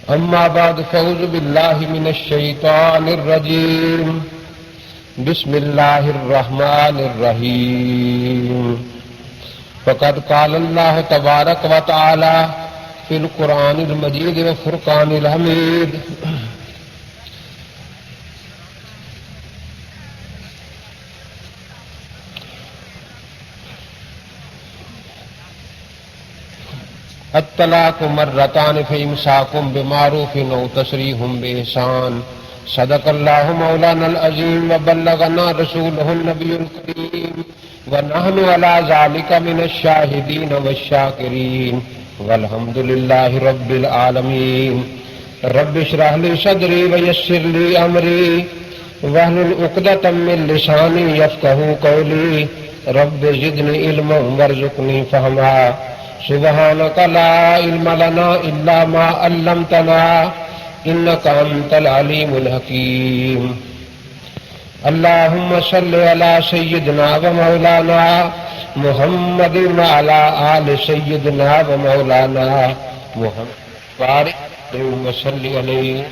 أما بعد فأعوذ بالله من الشيطان الرجيم بسم الله الرحمن الرحيم فقد قال الله تبارك وتعالى في القرآن المجيد والفرقان الحميد الطلاق مرتان فإمساك بمعروف أو تسريح بإحسان صدق الله مولانا العظيم وبلغنا رسوله النبي الكريم ونحن على ذلك من الشاهدين والشاكرين والحمد لله رب العالمين رب اشرح لي صدري ويسر لي أمري واحلل عقدة من لساني يفقهوا قولي رب زدني علما وارزقني فهما سبحانك لا علم لنا إلا ما علمتنا إنك أنت العليم الحكيم اللهم صل على سيدنا ومولانا محمد وعلى آل سيدنا ومولانا محمد بارك وصل علیہ.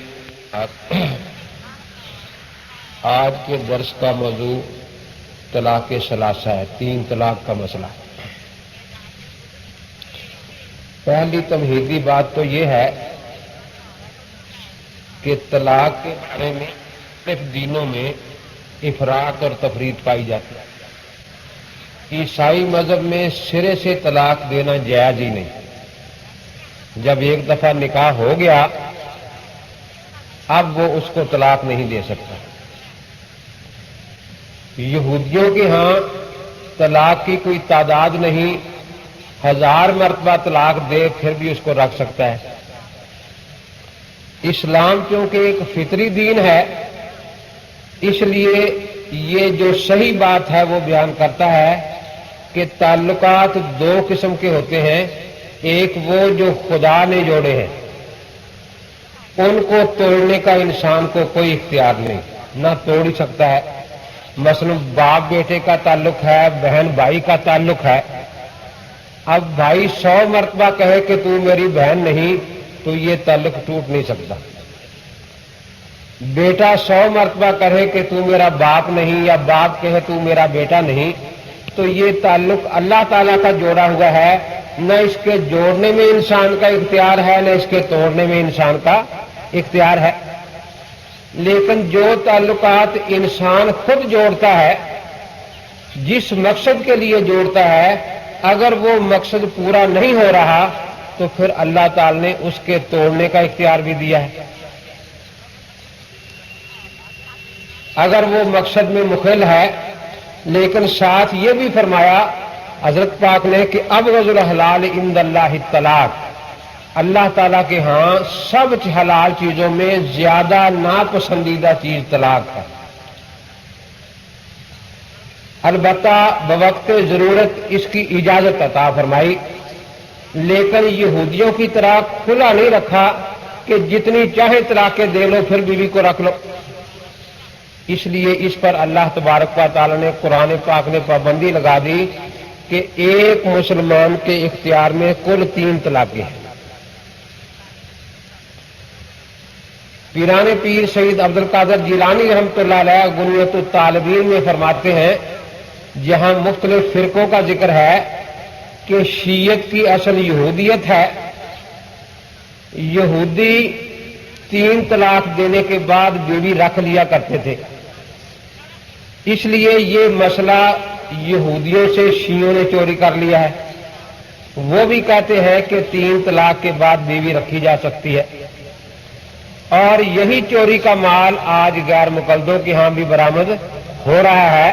آج کے درس کا موضوع طلاق ثلاثہ ہے، 3 طلاق کا مسئلہ. پہلی تمہیدی بات تو یہ ہے کہ طلاق کے بارے میں مختلف دینوں میں افراط اور تفریط پائی جاتی ہے. عیسائی مذہب میں سرے سے طلاق دینا جائز ہی نہیں. جب ایک دفعہ نکاح ہو گیا اب وہ اس کو طلاق نہیں دے سکتا. یہودیوں کے ہاں طلاق کی کوئی تعداد نہیں، 1000 مرتبہ طلاق دے پھر بھی اس کو رکھ سکتا ہے. اسلام کیونکہ ایک فطری دین ہے اس لیے یہ جو صحیح بات ہے وہ بیان کرتا ہے کہ تعلقات 2 قسم کے ہوتے ہیں. ایک وہ جو خدا نے جوڑے ہیں، ان کو توڑنے کا انسان کو کوئی اختیار نہیں، نہ توڑ ہی سکتا ہے. مثلا باپ بیٹے کا تعلق ہے، بہن بھائی کا تعلق ہے. اب بھائی 100 مرتبہ کہے کہ تو میری بہن نہیں تو یہ تعلق ٹوٹ نہیں سکتا. بیٹا 100 مرتبہ کہے کہ تو میرا باپ نہیں، یا باپ کہے تو میرا بیٹا نہیں، تو یہ تعلق اللہ تعالیٰ کا جوڑا ہوا ہے. نہ اس کے جوڑنے میں انسان کا اختیار ہے، نہ اس کے توڑنے میں انسان کا اختیار ہے. لیکن جو تعلقات انسان خود جوڑتا ہے، جس مقصد کے لیے جوڑتا ہے، اگر وہ مقصد پورا نہیں ہو رہا تو پھر اللہ تعالی نے اس کے توڑنے کا اختیار بھی دیا ہے. اگر وہ مقصد میں مخل ہے، لیکن ساتھ یہ بھی فرمایا حضرت پاک نے کہ ابغض الحلال عند اللہ الطلاق. اللہ تعالیٰ کے ہاں سب حلال چیزوں میں زیادہ ناپسندیدہ چیز طلاق ہے. البتہ بوقت ضرورت اس کی اجازت عطا فرمائی، لیکن یہودیوں کی طرح کھلا نہیں رکھا کہ جتنی چاہے طلاقیں دے لو پھر بیوی کو رکھ لو. اس لیے اس پر اللہ تبارک و تعالی نے قرآن پاک نے پابندی لگا دی کہ ایک مسلمان کے اختیار میں کل 3 طلاقیں ہیں. پیران پیر سید عبد القادر جیلانی رحمۃ اللہ علیہ غنیۃ الطالبین میں فرماتے ہیں، جہاں مختلف فرقوں کا ذکر ہے کہ شیعت کی اصل یہودیت ہے. یہودی 3 طلاق دینے کے بعد بیوی رکھ لیا کرتے تھے. اس لیے یہ مسئلہ یہودیوں سے شیعوں نے چوری کر لیا ہے. وہ بھی کہتے ہیں کہ 3 طلاق کے بعد بیوی رکھی جا سکتی ہے، اور یہی چوری کا مال آج غیر مقلدوں کے ہاں بھی برآمد ہو رہا ہے.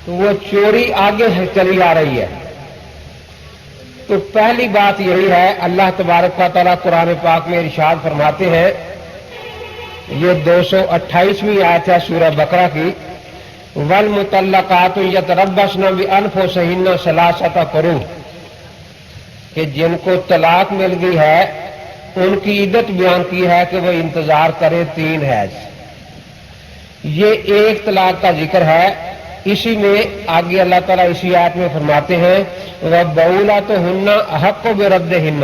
تو وہ چوری آگے چلی آ رہی ہے. تو پہلی بات یہی ہے، اللہ تبارک و تعالیٰ قرآن پاک میں ارشاد فرماتے ہیں، یہ 228ویں آیت ہے سورہ بقرہ کی، وَالْمُطَلَّقَاتُ يَتَرَبَّصْنَ بِأَنفُسِهِنَّ ثَلَاثَةَ قُرُوءٍ، کہ جن کو طلاق مل گئی ہے ان کی عدت بیان کی ہے کہ وہ انتظار کرے 3 حیض. یہ ایک طلاق کا ذکر ہے. اسی میں آگے اللہ تعالیٰ اسی آیت میں فرماتے ہیں وَبَعُولَتُهُنَّ أَحَقُّ بِرَدِّهِنَّ،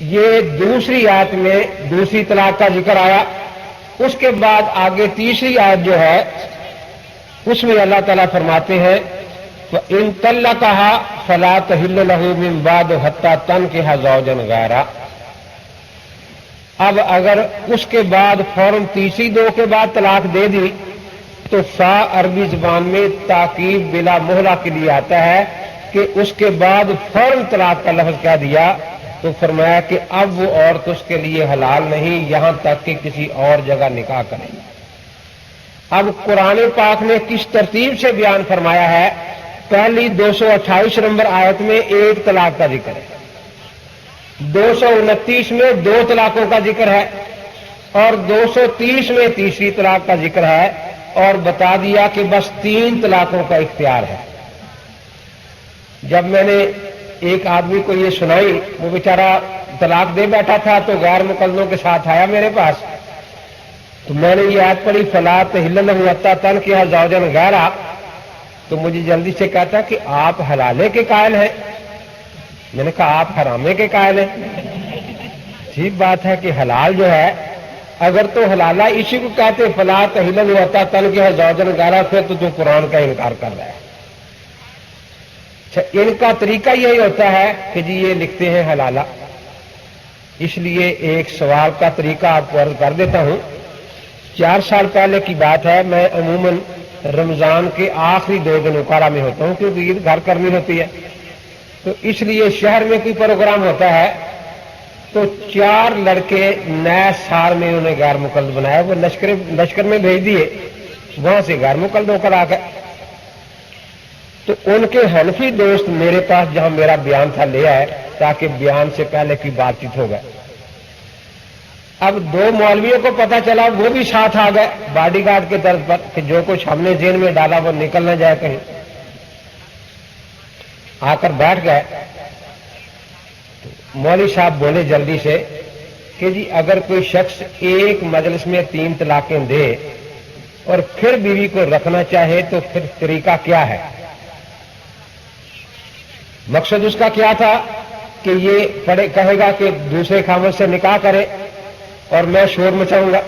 یہ دوسری آیت میں دوسری طلاق کا ذکر آیا. اس کے بعد آگے تیسری آیت جو ہے اس میں اللہ تعالیٰ فرماتے ہیں وَإِن طَلَّقَهَا فَلَا تَحِلُّ لَهُ مِن بَعْدُ حَتَّىٰ تَنكِحَ زَوْجًا غَيْرَهُ. اب اگر اس کے بعد فوراً تیسری دو کے بعد طلاق دے دی تو فا عربی زبان میں تاکید بلا مہلہ کے لیے آتا ہے کہ اس کے بعد فوراً طلاق کا لفظ کہہ دیا تو فرمایا کہ اب وہ عورت اس کے لیے حلال نہیں یہاں تک کہ کسی اور جگہ نکاح کرے. اب قرآن پاک نے کس ترتیب سے بیان فرمایا ہے. پہلی 228 نمبر آیت میں ایک طلاق کا ذکر ہے, 229 میں دو طلاقوں کا ذکر ہے اور 230 میں تیسری طلاق کا ذکر ہے اور بتا دیا کہ بس 3 طلاقوں کا اختیار ہے. جب میں نے ایک آدمی کو یہ سنائی وہ بیچارہ طلاق دے بیٹھا تھا تو غیر مقلدوں کے ساتھ آیا میرے پاس, تو میں نے یہ آیت پڑھی فَلَا تَحِلُّ لَهُ حَتَّىٰ تَنكِحَ زَوْجًا غَيْرَهُ, تو مجھے جلدی سے کہتا کہ آپ حلالے کے قائل ہیں. میں نے کہا آپ حرامے کے قائل ہیں. ٹھیک بات ہے کہ حلال جو ہے اگر تو حلالہ اسی کو کہتے فَلَا تَحِلُّ لَهُ حَتَّىٰ تَنكِحَ زَوْجًا غَيْرَهُ پھر تو قرآن کا انکار کر رہا ہے. ان کا طریقہ یہی ہوتا ہے کہ جی یہ لکھتے ہیں حلالہ. اس لیے ایک سوال کا طریقہ آپ کو عرض کر دیتا ہوں. 4 سال پہلے کی بات ہے, میں عموماً رمضان کے آخری 2 دن اکاڑا میں ہوتا ہوں کیونکہ عید گھر کرنی ہوتی ہے, تو اس لیے شہر میں کوئی پروگرام ہوتا ہے تو 4 لڑکے نئے سال میں انہوں نے غیر مقلد بنایا, وہ لشکر میں بھیج دیے, وہاں سے غیر مقلد ہو کر آ گئے. تو ان کے حنفی دوست میرے پاس جہاں میرا بیان تھا لے آئے تاکہ بیان سے پہلے کی بات چیت ہو گئے. اب 2 مولویوں کو پتا چلا, وہ بھی ساتھ آ گئے باڈی گارڈ کے طرز پر کہ جو کچھ ہم نے ذہن میں ڈالا وہ نکل نہ جائے کہیں. آ کر بیٹھ گئے. مولوی صاحب بولے جلدی سے کہ جی اگر کوئی شخص ایک مجلس میں 3 طلاقیں دے اور پھر بیوی کو رکھنا چاہے تو پھر طریقہ کیا ہے. مقصد اس کا کیا تھا کہ یہ کہے گا کہ دوسرے خاوند سے نکاح کرے اور میں شور مچاؤں گا,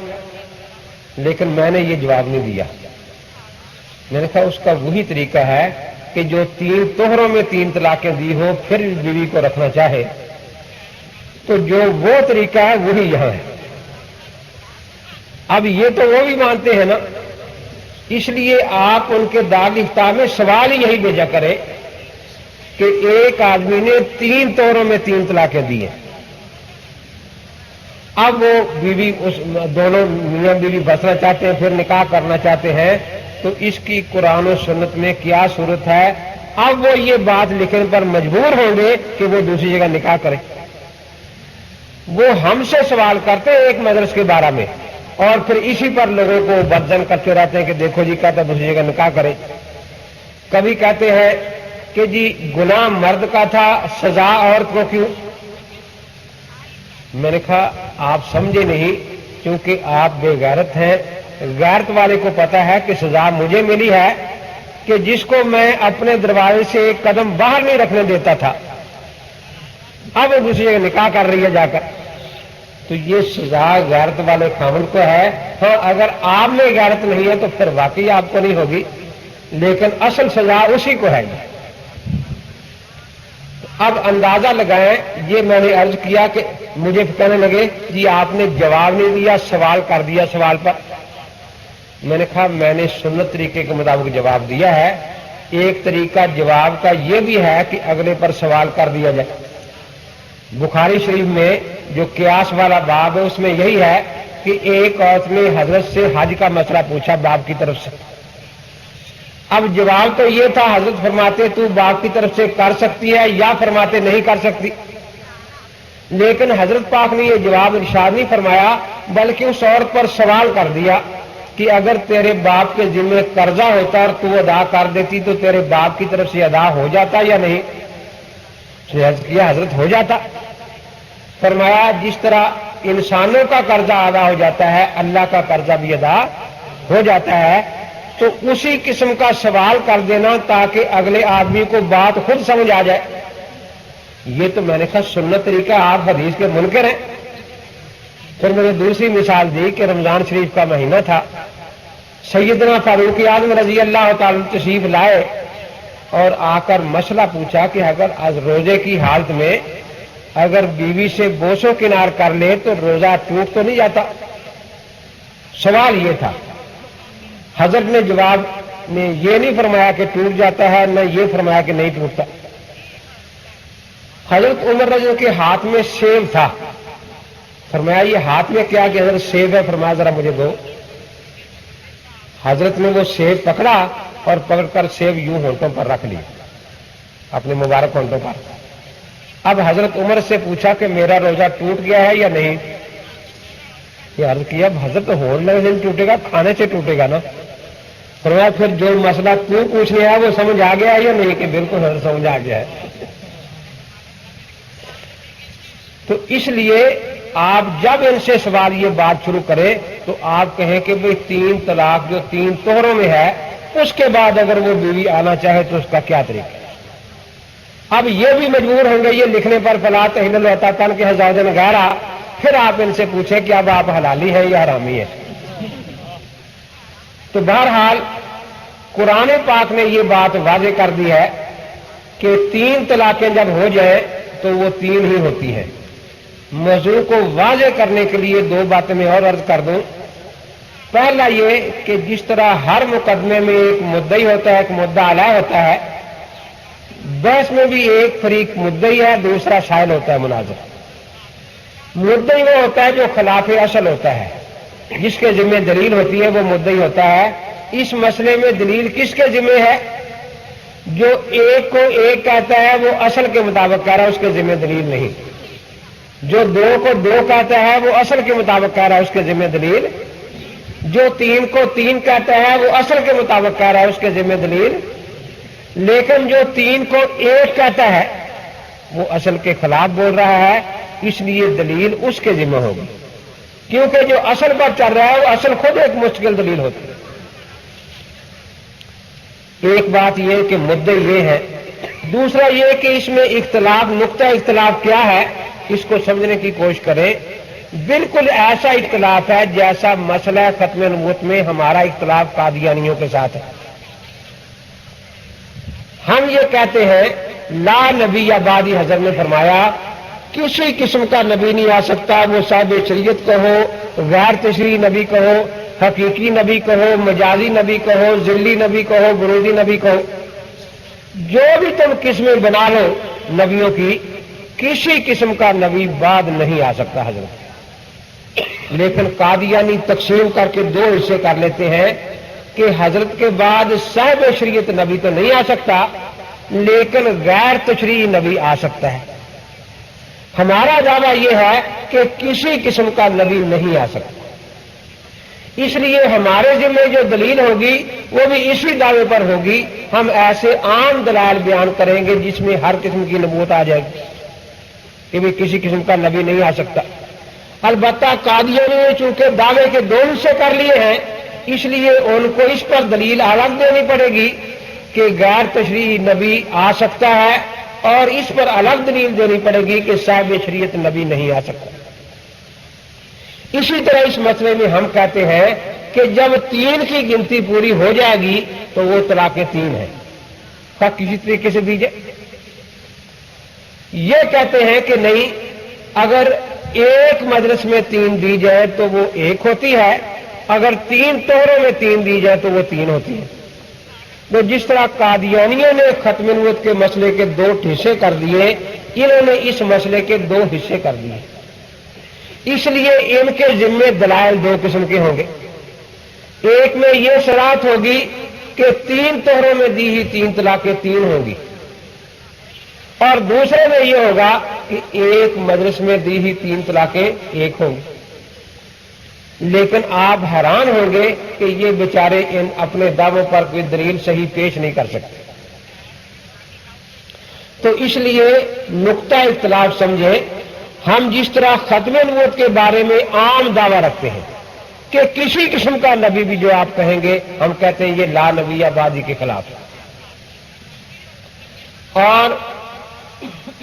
لیکن میں نے یہ جواب نہیں دیا. میں نے کہا اس کا وہی طریقہ ہے کہ جو 3 طہروں میں 3 طلاقیں دی ہو پھر بیوی کو رکھنا چاہے تو جو وہ طریقہ ہے وہی یہاں ہے. اب یہ تو وہ بھی مانتے ہیں نا, اس لیے آپ ان کے دار افتاء میں سوال ہی یہی بھیجا کرے کہ ایک آدمی نے 3 طہروں میں 3 طلاقیں دی ہیں. اب وہ بیوی دونوں میاں بیوی بسنا چاہتے ہیں پھر نکاح کرنا چاہتے ہیں تو اس کی قرآن و سنت میں کیا صورت ہے. اب وہ یہ بات لکھنے پر مجبور ہوں گے کہ وہ دوسری جگہ نکاح کرے. وہ ہم سے سوال کرتے ہیں ایک مدرس کے بارے میں اور پھر اسی پر لوگوں کو بدزن کرتے رہتے ہیں کہ دیکھو جی کہتا دوسری جگہ نکاح کرے. کبھی کہتے ہیں کہ جی گناہ مرد کا تھا سزا عورت کو کیوں. میں نے کہا آپ سمجھے نہیں کیونکہ آپ بے غیرت ہیں. غیرت والے کو پتا ہے کہ سزا مجھے ملی ہے کہ جس کو میں اپنے دروازے سے ایک قدم باہر نہیں رکھنے دیتا تھا اب وہ دوسری جگہ نکاح کر رہی ہے جا کر. تو یہ سزا غیرت والے خاوند کو ہے. ہاں اگر آپ میں غیرت نہیں ہے تو پھر واقعی آپ کو نہیں ہوگی, لیکن اصل سزا اسی کو ہے. اب اندازہ لگائیں, یہ میں نے عرض کیا کہ مجھے کہنے لگے جی آپ نے جواب نہیں دیا, سوال کر دیا سوال پر. میں نے کہا میں نے سنت طریقے کے مطابق جواب دیا ہے. ایک طریقہ جواب کا یہ بھی ہے کہ اگلے پر سوال کر دیا جائے. بخاری شریف میں جو قیاس والا باب ہے اس میں یہی ہے کہ ایک عورت نے حضرت سے حج کا مسئلہ پوچھا باپ کی طرف سے. اب جواب تو یہ تھا, حضرت فرماتے تو باپ کی طرف سے کر سکتی ہے یا فرماتے نہیں کر سکتی. لیکن حضرت پاک نے یہ جواب ارشاد نہیں فرمایا بلکہ اس عورت پر سوال کر دیا کہ اگر تیرے باپ کے ذمہ قرضہ ہوتا اور تو ادا کر دیتی تو تیرے باپ کی طرف سے ادا ہو جاتا یا نہیں. کیا حضرت ہو جاتا. فرمایا جس طرح انسانوں کا قرضہ ادا ہو جاتا ہے اللہ کا قرضہ بھی ادا ہو جاتا ہے. تو اسی قسم کا سوال کر دینا تاکہ اگلے آدمی کو بات خود سمجھ آ جائے. یہ تو میں نے کہا سنت طریقہ، آپ حدیث کے منکر ہیں۔ پھر میں نے دوسری مثال دی کہ رمضان شریف کا مہینہ تھا، سیدنا فاروق اعظم رضی اللہ تعالی تشریف لائے اور آ کر مسئلہ پوچھا کہ اگر آج روزے کی حالت میں اگر بیوی سے بوس و کنار کر لے تو روزہ ٹوٹ تو نہیں جاتا؟ سوال یہ تھا۔ حضرت نے جواب میں یہ نہیں فرمایا کہ ٹوٹ جاتا ہے، نہ یہ فرمایا کہ نہیں ٹوٹتا۔ حضرت عمر رضی اللہ کے ہاتھ میں سیب تھا، فرمایا یہ ہاتھ میں کیا کہ حضرت سیب ہے، فرمایا ذرا مجھے دو۔ حضرت نے وہ سیب پکڑا اور پکڑ کر سیب یوں ہونٹوں پر رکھ لیا، اپنے مبارک ہونٹوں پر۔ اب حضرت عمر سے پوچھا کہ میرا روزہ ٹوٹ گیا ہے یا نہیں؟ یہ عرض کیا اب حضرت ہونٹ لگنے سے نہیں ٹوٹے گا، کھانے سے ٹوٹے گا نا۔ فرمایا پھر جو مسئلہ تو پوچھنے آیا وہ سمجھ آ گیا ہے یا نہیں؟ کہ بالکل حضرت سمجھ آ گیا ہے۔ تو اس لیے آپ جب ان سے سوال یہ بات شروع کریں تو آپ کہیں کہ بھئی 3 طلاق جو 3 طہروں میں ہے، اس کے بعد اگر وہ بیوی آنا چاہے تو اس کا کیا طریقہ ہے؟ اب یہ بھی مجبور ہوں گے یہ لکھنے پر فلا تحل العتاقن کے حزازن غیرہ، پھر آپ ان سے پوچھیں کہ اب آپ حلالی ہیں یا حرامی ہیں۔ تو بہرحال قرآن پاک نے یہ بات واضح کر دی ہے کہ 3 طلاقیں جب ہو جائیں تو وہ 3 ہی ہوتی ہیں۔ موضوع کو واضح کرنے کے لیے 2 باتیں میں اور عرض کر دوں۔ پہلا یہ کہ جس طرح ہر مقدمے میں ایک مدعی ہوتا ہے، ایک مدعا علیہ ہوتا ہے، بحث میں بھی ایک فریق مدعی ہے، دوسرا شاہد ہوتا ہے مناظر۔ مدعی وہ ہوتا ہے جو خلاف اصل ہوتا ہے، جس کے ذمہ دلیل ہوتی ہے وہ مدعی ہوتا ہے۔ اس مسئلے میں دلیل کس کے ذمہ ہے؟ جو ایک کو ایک کہتا ہے وہ اصل کے مطابق کہہ رہا ہے، اس کے ذمہ دلیل نہیں۔ جو 2 کو 2 کہتا ہے وہ اصل کے مطابق کہہ رہا ہے، اس کے ذمہ دلیل۔ جو 3 کو 3 کہتا ہے وہ اصل کے مطابق کہہ رہا ہے، اس کے ذمہ دلیل۔ لیکن جو 3 کو 1 کہتا ہے وہ اصل کے خلاف بول رہا ہے، اس لیے دلیل اس کے ذمہ ہوگی، کیونکہ جو اصل پر چل رہا ہے وہ اصل خود ایک مستقل دلیل ہوتی ہے۔ ایک بات یہ کہ مدعی یہ ہے۔ دوسرا یہ کہ اس میں اختلاف، نقطہ اختلاف کیا ہے، اس کو سمجھنے کی کوشش کریں۔ بالکل ایسا اختلاف ہے جیسا مسئلہ ختم نبوت میں ہمارا اختلاف قادیانیوں کے ساتھ ہے۔ ہم یہ کہتے ہیں لا نبی بعدی، حضرت نے فرمایا کسی قسم کا نبی نہیں آ سکتا، وہ صاحب شریعت کہو، غیر تشریعی نبی کہو، حقیقی نبی کہو، مجازی نبی کہو، ذلی نبی کہو، بروزی نبی کہو، جو بھی تم قسمیں بنا لو نبیوں کی، کسی قسم کا نبی بعد نہیں آ سکتا حضرت۔ لیکن قادیانی تقسیم کر کے 2 حصے کر لیتے ہیں کہ حضرت کے بعد صاحب شریعت نبی تو نہیں آ سکتا، لیکن غیر تشریعی نبی آ سکتا ہے۔ ہمارا دعویٰ یہ ہے کہ کسی قسم کا نبی نہیں آ سکتا۔ اس لیے ہمارے ذمہ جو دلیل ہوگی وہ بھی اسی دعوے پر ہوگی۔ ہم ایسے عام دلائل بیان کریں گے جس میں ہر قسم کی نبوت آ جائے گی کہ بھی کسی قسم کا نبی نہیں آ سکتا۔ البتہ قادیانیوں نے چونکہ دعوے کے 2 حصے کر لیے ہیں، اس لیے ان کو اس پر دلیل الگ دینی پڑے گی کہ غیر تشریعی نبی آ سکتا ہے، اور اس پر الگ دلیل دینی پڑے گی کہ صاحب شریعت نبی نہیں آ سکتا۔ اسی طرح اس مسئلے میں ہم کہتے ہیں کہ جب 3 کی گنتی پوری ہو جائے گی تو وہ طلاقیں 3 ہیں، کسی طریقے سے دی جائے۔ یہ کہتے ہیں کہ نہیں، اگر ایک مجلس میں 3 دی جائے تو وہ 1 ہوتی ہے، اگر 3 طہروں میں 3 دی جائے تو وہ 3 ہوتی ہے۔ تو جس طرح قادیانیوں نے ختم نبوت کے مسئلے کے 2 حصے کر دیے، انہوں نے اس مسئلے کے 2 حصے کر دیے۔ اس لیے ان کے ذمے دلائل 2 قسم کے ہوں گے۔ ایک میں یہ صراحت ہوگی کہ 3 طہروں میں دی ہی 3 طلاقیں 3 ہوں گی، اور دوسرے میں یہ ہوگا کہ ایک مجلس میں دی ہی 3 طلاقیں 1 ہوں گی۔ لیکن آپ حیران ہوں گے کہ یہ بیچارے ان اپنے دعووں پر کوئی دلیل صحیح پیش نہیں کر سکتے۔ تو اس لیے نقطہ اختلاف سمجھیں۔ ہم جس طرح ختم نبوت کے بارے میں عام دعویٰ رکھتے ہیں کہ کسی قسم کا نبی بھی جو آپ کہیں گے، ہم کہتے ہیں یہ لا نبی بعدی کے خلاف ہے۔ اور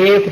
1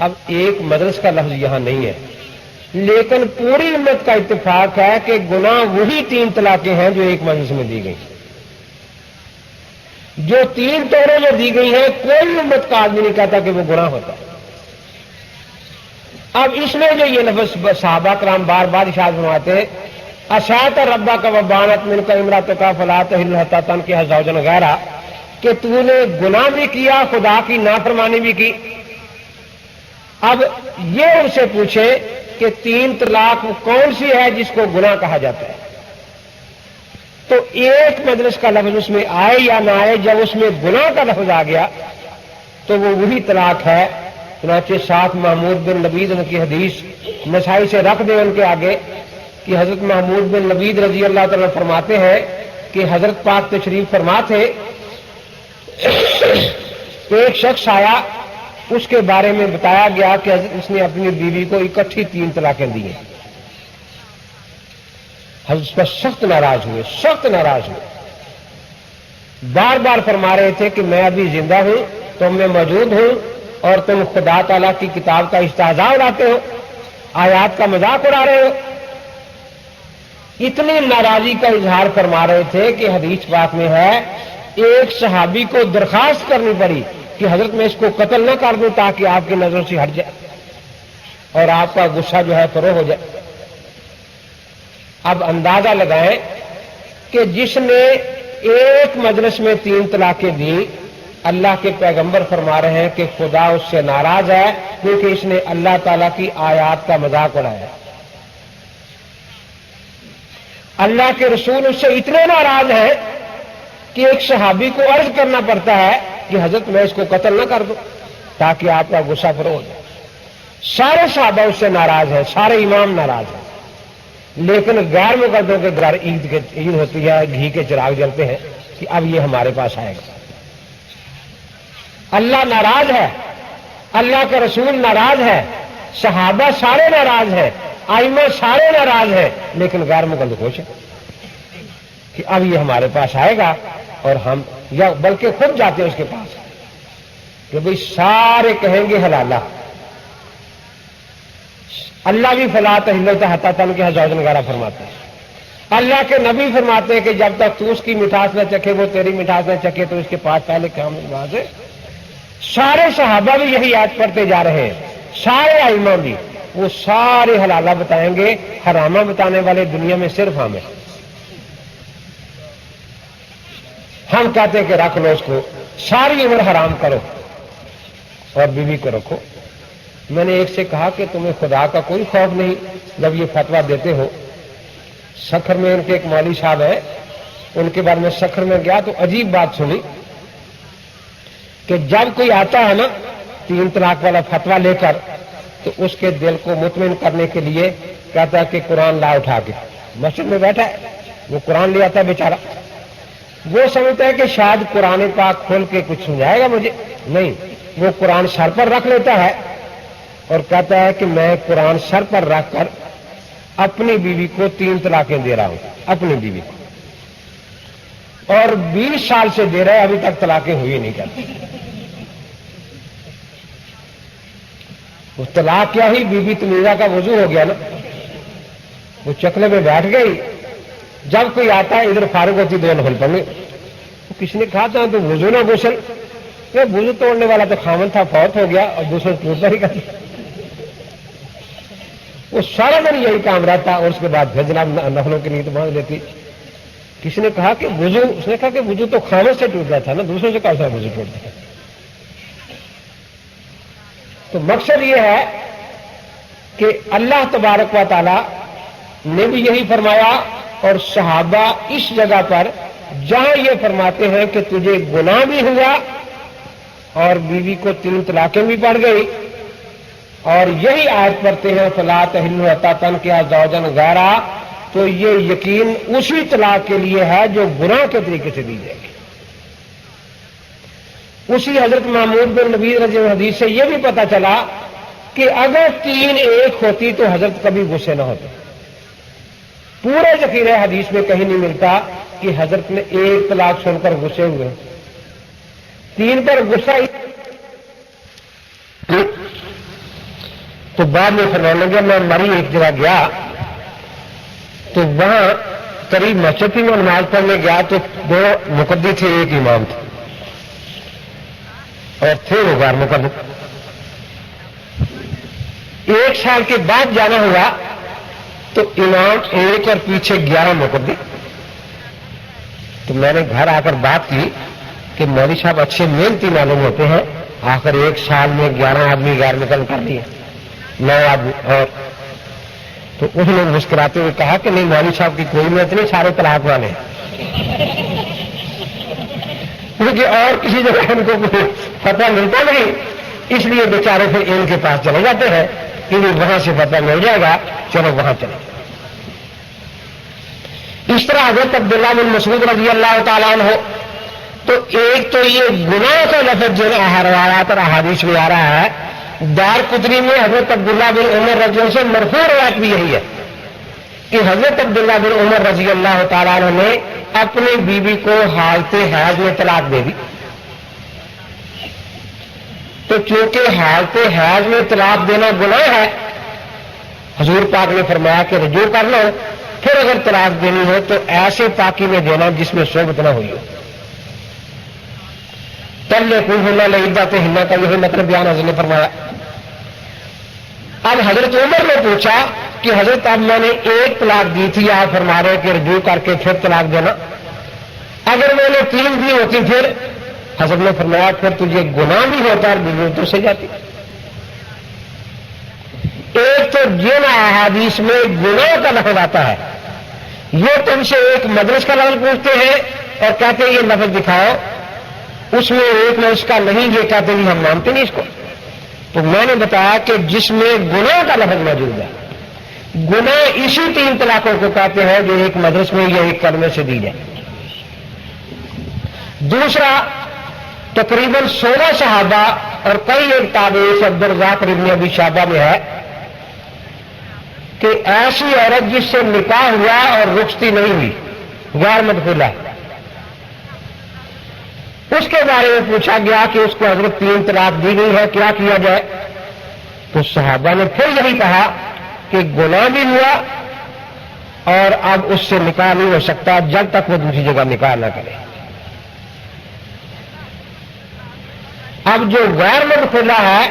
اب ایک مجلس کا لفظ یہاں نہیں ہے، لیکن پوری امت کا اتفاق ہے کہ گناہ وہی 3 طلاقیں ہیں جو ایک مجلس میں دی گئی. جو 3 طوروں میں دی گئی ہیں کوئی امت کا آدمی نہیں کہتا کہ وہ گناہ ہوتا ہے. اب اس میں جو یہ لفظ صحابہ کرام بار بار ارشاد فرماتے ہیں اشاط ربا کا وبانت من کا امرات کا فلا تحل حتی تنکح زوجا غیرہ، کہ تو نے گناہ بھی کیا، خدا کی نافرمانی بھی کی. اب یہ ان سے پوچھے کہ 3 طلاق کون سی ہے جس کو گناہ کہا جاتا ہے؟ تو ایک مجلس کا لفظ اس میں آئے یا نہ آئے، جب اس میں گناہ کا لفظ آ گیا تو وہ وہی طلاق ہے. چنانچہ ساتھ محمود بن لبید ان کی حدیث نسائی سے رکھ دیں ان کے آگے کہ حضرت محمود بن لبید رضی اللہ تعالیٰ فرماتے ہیں کہ حضرت پاک تشریف فرما تھے، ایک شخص آیا، اس کے بارے میں بتایا گیا کہ اس نے اپنی بیوی کو اکٹھی 3 طلاقیں دی ہیں. حضرت اس پر سخت ناراض ہوئے، بار بار فرما رہے تھے کہ میں ابھی زندہ ہوں، تم میں موجود ہوں، اور تم خدا تعالیٰ کی کتاب کا استہزاء اڑاتے ہو، آیات کا مذاق اڑا رہے ہو. اتنی ناراضی کا اظہار فرما رہے تھے کہ حدیث پاک میں ہے ایک صحابی کو درخواست کرنی پڑی کہ حضرت میں اس کو قتل نہ کر دوں تاکہ آپ کی نظروں سے ہٹ جائے اور آپ کا غصہ جو ہے فروغ ہو جائے. اب اندازہ لگائیں کہ جس نے ایک مجلس میں 3 طلاقیں دی، اللہ کے پیغمبر فرما رہے ہیں کہ خدا اس سے ناراض ہے کیونکہ اس نے اللہ تعالیٰ کی آیات کا مذاق اڑایا. اللہ کے رسول اس سے اتنے ناراض ہیں کہ ایک صحابی کو عرض کرنا پڑتا ہے کہ حضرت میں اس کو قتل نہ کر دوں تاکہ آپ کا غصہ فروغ ہو جائے. سارے صحابہ اس سے ناراض ہیں، سارے امام ناراض ہیں، لیکن غیر مقدموں کے گھر عید ہوتی ہے، گھی کے چراغ جلتے ہیں کہ اب یہ ہمارے پاس آئے گا. اللہ ناراض ہے، اللہ کا رسول ناراض ہے، صحابہ سارے ناراض ہیں، ائمہ سارے ناراض ہیں، لیکن غیر مقدم خوش ہے کہ اب یہ ہمارے پاس آئے گا اور ہم یا بلکہ خود جاتے ہیں اس کے پاس کہ بھئی سارے کہیں گے حلالہ. اللہ بھی فلا تحل حتی تنکح زوجا غیرہ فرماتے ہیں. اللہ کے نبی فرماتے ہیں کہ جب تک تو اس کی مٹھاس نہ چکھے وہ تیری مٹھاس نہ چکھے تو اس کے پاس پہلے کام نماز ہے. سارے صحابہ بھی یہی آیت پڑھتے جا رہے ہیں، سارے ائمہ بھی، وہ سارے حلالہ بتائیں گے، حرامہ بتانے والے دنیا میں صرف ہم ہیں. ہم کہتے ہیں کہ رکھ لو اس کو، ساری عمر حرام کرو اور بیوی کو رکھو. میں نے ایک سے کہا کہ تمہیں خدا کا کوئی خوف نہیں جب یہ فتویٰ دیتے ہو. سکھر میں ان کے ایک مولوی صاحب ہیں، ان کے بعد میں سکھر میں گیا تو عجیب بات سنی کہ جب کوئی آتا ہے نا 3 طلاق والا فتویٰ لے کر تو اس کے دل کو مطمئن کرنے کے لیے کہتا ہے کہ قرآن لا اٹھا کے. مسجد میں بیٹھا ہے، وہ قرآن لے آتا ہے بیچارہ، وہ سمجھتا ہے کہ شاید قرآن پاک کھول کے کچھ سمجھائے گا مجھے. نہیں، وہ قرآن سر پر رکھ لیتا ہے اور کہتا ہے کہ میں قرآن سر پر رکھ کر اپنی بیوی کو 3 طلاقیں دے رہا ہوں، اپنی بیوی کو، اور 20 سال سے دے رہا ہے، ابھی تک طلاقیں ہوئی نہیں کرتی. وہ طلاق کیا ہی بی بی تمیزہ کا وضو ہو گیا نا، وہ چکلے میں بیٹھ گئی. جب کوئی آتا ہے ادھر فارغ ہوتی 2 نفل پڑھنے، وہ کسی نے کہا تھا تو وضو نہ غسل، یہ وضو توڑنے والا تو خامن تھا، فوت ہو گیا اور دوسرے ٹوٹتا ہی کر. وہ سارا دن یہی کام رہتا اور اس کے بعد پھر جناب نفلوں کی نیت باندھ لیتی. کسی نے کہا کہ وضو، اس نے کہا کہ وضو تو خامن سے ٹوٹ رہا تھا نا، دوسرے سے کیسا وضو ٹوٹتا ہے. تو مقصد یہ ہے کہ اللہ تبارک و تعالی نے بھی یہی فرمایا اور صحابہ اس جگہ پر جہاں یہ فرماتے ہیں کہ تجھے گناہ بھی ہوا اور بیوی کو 3 طلاقیں بھی پڑ گئی، اور یہی آیت پڑھتے ہیں فلا تحل حتی تنکح زوجا غیرہ، تو یہ یقین اسی طلاق کے لیے ہے جو گناہ کے طریقے سے دی جائے گی. اسی حضرت محمود بن لبید رضی اللہ عنہ حدیث سے یہ بھی پتہ چلا کہ اگر 3 ایک ہوتی تو حضرت کبھی غصے نہ ہوتے. پورے ذخیرہ حدیث میں کہیں نہیں ملتا کہ حضرت نے 1 طلاق سن کر غصے ہوئے. 3 پر غصہ تو بعد میں فرمانے لگے میں مری ایک جگہ گیا تو وہاں قریب مسجد میں نماز پڑھنے گیا تو 2 مقدی تھے، ایک امام تھے اور تھے وہ غیر مقدم۔ 1 سال کے بعد جانا ہوا تو امام ایک اور پیچھے 11 مقدم۔ تو میں نے گھر آ کر بات کی کہ مولوی صاحب اچھے محنتی معلوم ہوتے ہیں، آخر 1 سال میں 11 آدمی غیر مقدم کر دیے، 9 آدمی۔ اور تو اس نے مسکراتے ہوئے کہا کہ نہیں مولوی صاحب کی کوئی محنت نہیں، سارے طلاق والے ہیں۔ کیونکہ اور کسی جگہ ان کو فتویٰ ملتا نہیں، اس لیے بیچارے پھر ان کے پاس چلے جاتے ہیں کہ وہاں سے فتویٰ مل جائے گا، چلو وہاں چلے۔ اس طرح حضرت عبداللہ بن مسعود رضی اللہ تعالیٰ عنہ، تو ایک تو یہ گناہ کا لفظ جو روایات اور احادیث میں آ رہا ہے، دارقطنی میں حضرت عبداللہ بن عمر رضی اللہ عنہ سے مرفوع روایت بھی یہی ہے کہ حضرت عبداللہ بن عمر رضی اللہ تعالیٰ عنہ نے اپنی بیوی کو حالت حیض میں طلاق دے دی۔ تو چونکہ حالت حیض میں طلاق دینا گناہ ہے، حضور پاک نے فرمایا کہ رجوع کر لو، پھر اگر طلاق دینی ہو تو ایسے پاکی میں دینا جس میں صحبت نہ ہوئی ہو۔ طلقوہن لعدتہن کا یہی مطلب بیان حضرت نے فرمایا۔ اب حضرت عمر نے پوچھا کہ حضرت اب میں نے 1 طلاق دی تھی، آپ فرما رہے کہ رجوع کر کے پھر طلاق دینا، اگر میں نے 3 دی ہوتی پھر؟ حضرت نے فرمایا پھر تجھے گناہ بھی ہوتا اور بیوی تو سے جاتی۔ ایک تو جن احادیث میں گناہ کا لفظ آتا ہے، یہ تم سے ایک مدرس کا لفظ پوچھتے ہیں اور کہتے ہیں یہ لفظ دکھاؤ، اس میں ایک مدرس کا نہیں، یہ کہتے ہیں ہم مانتے نہیں اس کو۔ تو میں نے بتایا کہ جس میں گناہ کا لفظ موجود ہے، گناہ اسی 3 طلاقوں کو کہتے ہیں جو ایک مدرس میں یا ایک کلمے سے دی جائے۔ دوسرا، تقریباً 16 صحابہ اور کئی ایک تابعی عبدالرزاق ابن ابی شیبہ میں ہے کہ ایسی عورت جس سے نکاح ہوا اور رخصتی نہیں ہوئی، غیر مدخولہ، اس کے بارے میں پوچھا گیا کہ اس کو حضرت 3 طلاق دی گئی ہے، کیا کیا جائے؟ تو صحابہ نے پھر یہی کہا کہ گناہ بھی ہوا اور اب اس سے نکاح نہیں ہو سکتا جب تک وہ دوسری جگہ نکاح نہ کرے۔ اب جو غیر مدخولہ ہے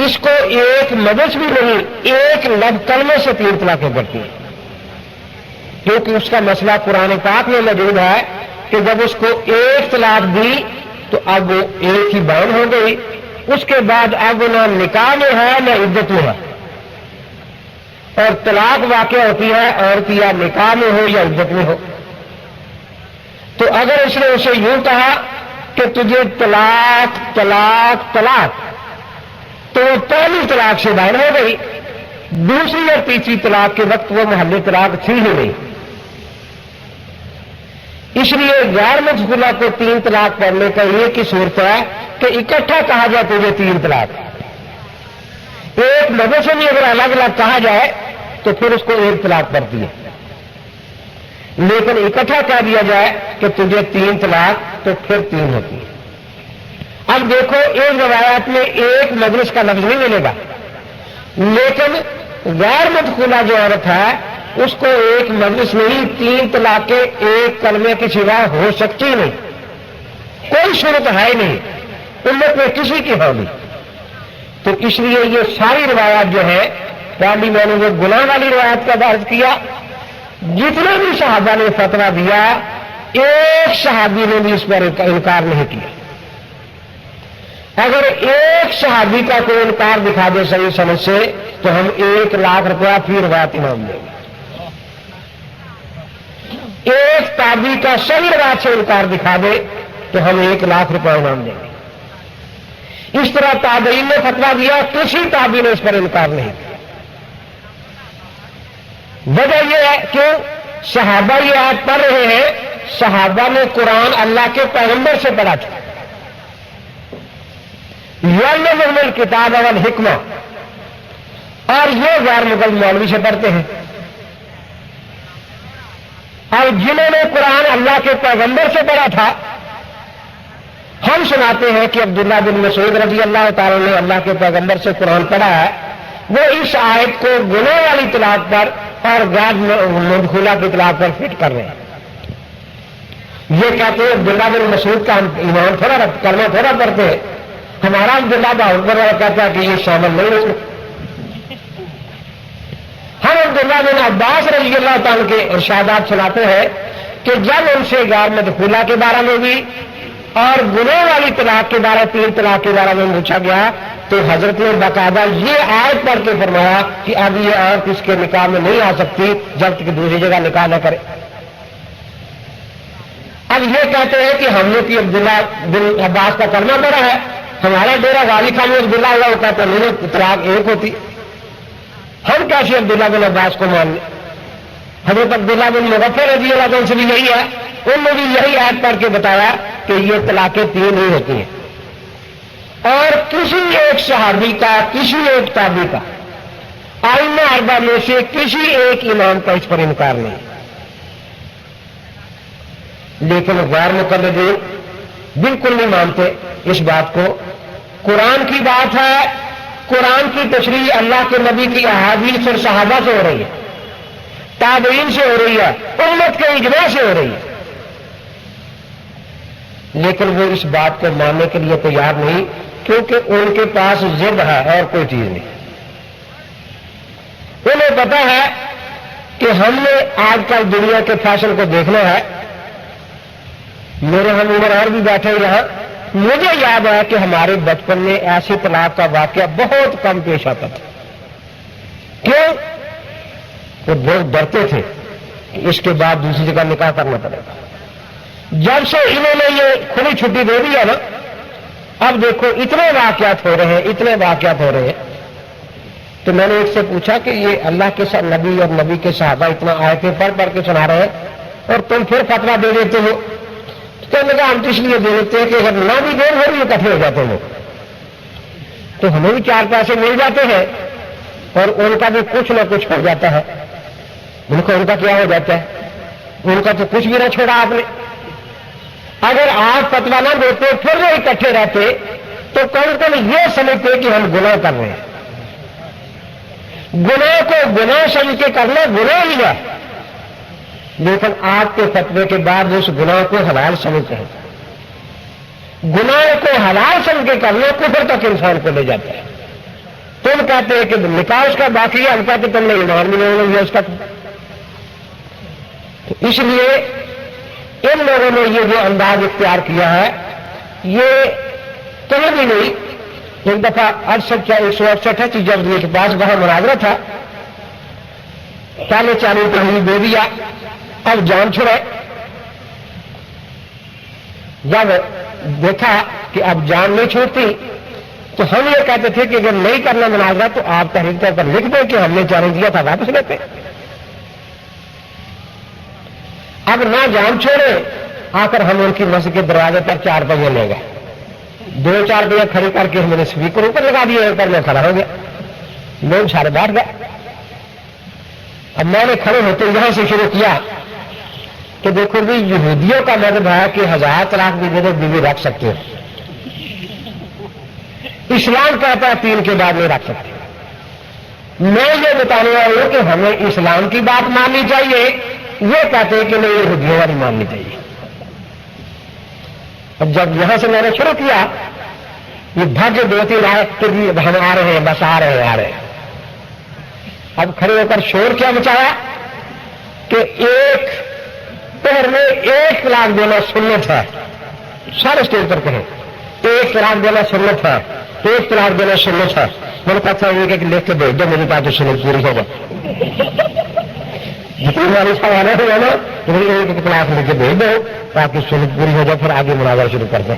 اس کو ایک مدرس بھی نہیں، ایک لفظ کلمے سے 3 طلاقیں کرتی ہیں، کیونکہ اس کا مسئلہ قرآن پاک میں موجود ہے کہ جب اس کو 1 طلاق دی تو اب وہ ایک ہی بائن ہو گئی، اس کے بعد اب نہ نکاح میں ہے نہ عدت میں ہے، اور طلاق واقع ہوتی ہے عورت یا نکاح میں ہو یا عدت میں ہو۔ تو اگر اس نے اسے یوں کہا کہ تجھے طلاق طلاق طلاق، تو وہ پہلی طلاق سے بائن ہو گئی، دوسری اور تیسری طلاق کے وقت وہ محل طلاق تھی ہی نہیں۔ اس لیے غیر مدخولہ کو 3 طلاق پڑھنے کا ایک ہی صورت ہے کہ اکٹھا کہا جائے تجھے 3 طلاق، ایک لفظ سے بھی اگر الگ الگ کہا جائے تو پھر اس کو 1 طلاق پڑتی ہے، لیکن اکٹھا کہہ دیا جائے کہ تجھے 3 طلاق تو پھر 3 ہوتی ہے۔ اب دیکھو ایک روایت میں ایک مجلس کا لفظ نہیں ملے گا، لیکن غیر مدخولہ جو عورت ہے اس کو ایک مجلس نہیں 3 طلاقیں ایک کلمے کے سوا ہو سکتی نہیں، کوئی صورت ہے ہی نہیں امت میں کسی کی ہوگی۔ تو اس لیے یہ ساری روایات جو ہے، پہلی میں نے وہ گناہ والی روایت کا درج کیا، جتنے بھی صحابہ نے فتویٰ دیا ایک صحابی نے بھی اس پر انکار نہیں کیا۔ اگر ایک صحابی کا کوئی انکار دکھا دے صحیح سمجھ سے تو ہم 1 لاکھ روپیہ فی روایت انعام دیں گے۔ ایک تابعی کا صحیح روایت سے انکار دکھا دے تو ہم 1 لاکھ روپیہ انعام دیں گے۔ اس طرح تابعین نے فتویٰ دیا، کسی تابعی نے اس پر انکار نہیں کیا۔ وجہ یہ ہے کہ صحابہ یہ آیت پڑھ رہے ہیں، صحابہ نے قرآن اللہ کے پیغمبر سے پڑھا تھا، یعلمہم الکتاب والحکمہ، اور یہ غیر مقلد مولوی سے پڑھتے ہیں۔ اور جنہوں نے قرآن اللہ کے پیغمبر سے پڑھا تھا، ہم سناتے ہیں کہ عبداللہ بن مسعود رضی اللہ تعالی نے اللہ کے پیغمبر سے قرآن پڑھا ہے وہ اس آیت کو گناہ والی طلاق پر اور غیر مدخولہ کی طلاق پر فٹ کر رہے ہیں. یہ کہتے ہیں عبداللہ بن مسعود کا ہم ایمان تھوڑا کلمہ تھوڑا پڑھتے ہیں, ہمارا عبداللہ بن کہتا ہے کہ یہ شامل نہیں ہے. ہم عبداللہ بن عباس رضی اللہ تعالیٰ کے ارشادات سناتے ہیں کہ جب ان سے غیر مدخولہ کے بارے میں بھی اور گناہ والی طلاق کے بارے 3 طلاق کے بارے میں پوچھا گیا تو حضرت نے باقاعدہ یہ آیت پڑھ کے فرمایا کہ اب یہ عورت اس کے نکاح میں نہیں آ سکتی جب تک دوسری جگہ نکاح نہ کرے. اب یہ کہتے ہیں کہ ہم نے کہ عبداللہ بن عباس کا کلمہ پڑھا ہے, ہمارا ڈیرا غازی خان میں عبداللہ ہوا, وہ کہتے ہیں نہیں طلاق ایک ہوتی. ہم کیسے عبداللہ بن عباس کو مان لیں؟ حضرت عبداللہ بن مغفر رضی اللہ عنہ سے بھی یہی ہے, ان نے بھی یہی آیت پڑھ کے بتایا کہ یہ طلاقیں 3 ہی ہوتی ہیں. اور کسی ایک صحابی کا, کسی ایک تابعی کا, ائمہ 4 میں سے کسی ایک امام کا اس پر انکار نہیں. لیکن غیر مقلدین بالکل نہیں مانتے اس بات کو. قرآن کی بات ہے, قرآن کی تشریح اللہ کے نبی کی احادیث اور صحابہ سے ہو رہی ہے, تابعین سے ہو رہی ہے, امت کے اجماع سے ہو رہی ہے, لیکن وہ اس بات کو ماننے کے لیے تیار نہیں کیونکہ ان کے پاس ضد ہے اور کوئی چیز نہیں. انہیں پتا ہے کہ ہم نے آج کل دنیا کے فیشن کو دیکھنا ہے. میرے ہم عمر اور بھی بیٹھے یہاں, مجھے یاد ہے کہ ہمارے بچپن میں ایسی طلاق کا واقعہ بہت کم پیش آتا تھا. کیوں؟ وہ لوگ ڈرتے تھے کہ اس کے بعد دوسری جگہ نکاح کرنا پڑے گا. جب سے انہوں نے یہ کھلی چھٹی دے دی ہے نا, اب دیکھو اتنے واقعات ہو رہے ہیں, اتنے واقعات ہو رہے ہیں. تو میں نے ایک سے پوچھا کہ یہ اللہ کے نبی اور نبی کے صحابہ اتنا آیتیں پڑھ کے سنا رہے ہیں اور تم پھر فتویٰ دے دیتے ہو. کہنے لگا ہم تو اس لیے دے دیتے ہیں کہ اگر نہ بھی دیں پھر اکٹھے ہو جاتے ہیں تو ہمیں بھی 4 پیسے مل جاتے ہیں اور ان کا بھی کچھ نہ کچھ ہو جاتا ہے. ان کا کیا ہو جاتا ہے؟ ان کا تو کچھ بھی نہ چھوڑا آپ نے. اگر آپ فتویٰ نہ دیتے پھر وہ اکٹھے رہتے تو کم یہ سمجھتے کہ ہم گناہ کر رہے ہیں. گناہ کو گناہ سمجھ کے کرنا گناہ ہی ہے, لیکن آپ کے فتوے کے بعد اس گناہ کو حلال سمجھتے ہیں. گناہ کو حلال سمجھ کے کرنا کفر تک انسان کو لے جاتا ہے. تم کہتے ہیں کہ نکاح اس کا باقی ہے, ہم کہتے تم نے ایمان بھی نہیں لیا اس کا. تو اس لیے ان لوگوں نے یہ جو انداز اختیار کیا ہے یہ کہیں بھی نہیں. ایک دفعہ 168 ہے جب کے پاس وہاں مناظرہ تھا, پہلے 40 تحریر دے دیا, اب جان چھڑے. جب دیکھا کہ اب جان نہیں چھوڑتی تو ہم یہ کہتے تھے کہ اگر نہیں کرنا مناظرہ تو آپ تحریر طور پر لکھ دیں کہ ہم نے چیلنج دیا تھا واپس لیتے. اب نہ جان چھوڑے, آ کر ہم ان کی مسجد کے دروازے پر 4 پہیے لے گئے. 2-4 پہیے کھڑے کر کے ہم نے اسپیکر اوپر لگا دیے, اوپر میں کھڑا ہو گیا, لوگ سارے بیٹھ گئے. اب میں نے کھڑے ہوتے یہاں سے شروع کیا کہ دیکھو بھی یہودیوں کا مذہب ہے کہ 1000 طلاق بھی دے دو بیوی رکھ سکتے ہو. اسلام کہتا ہے 3 کے بعد نہیں رکھ سکتے. میں یہ بتانے والا ہوں کہ ہمیں اسلام کی بات ماننی چاہیے, یہ کہتے ہیں کہ نہیں یہودیوں والی ماننی چاہیے. اب جب یہاں سے میں نے شروع کیا یہ بھاگے 2-3 آئے کہ ہم آ رہے ہیں, بس آ رہے ہیں. اب کھڑے ہو کر شور کیا مچایا کہ ایک پہر میں 1 طلاق دینا سنت ہے. سارے اسٹیج پر کہیں 1 طلاق دینا سنت ہے, 1 طلاق دینا سنت ہے. میں نے کہا یہ کہ لکھ کے بھیج دو, مجھے کہا تو سنت پوری ہو گئی. جتنی ہماری سوال ہے نا ایک طلاق لکھ کے بھیج دو تاکہ سنت پوری ہو جائے, پھر آگے مناظرہ شروع کر دیں.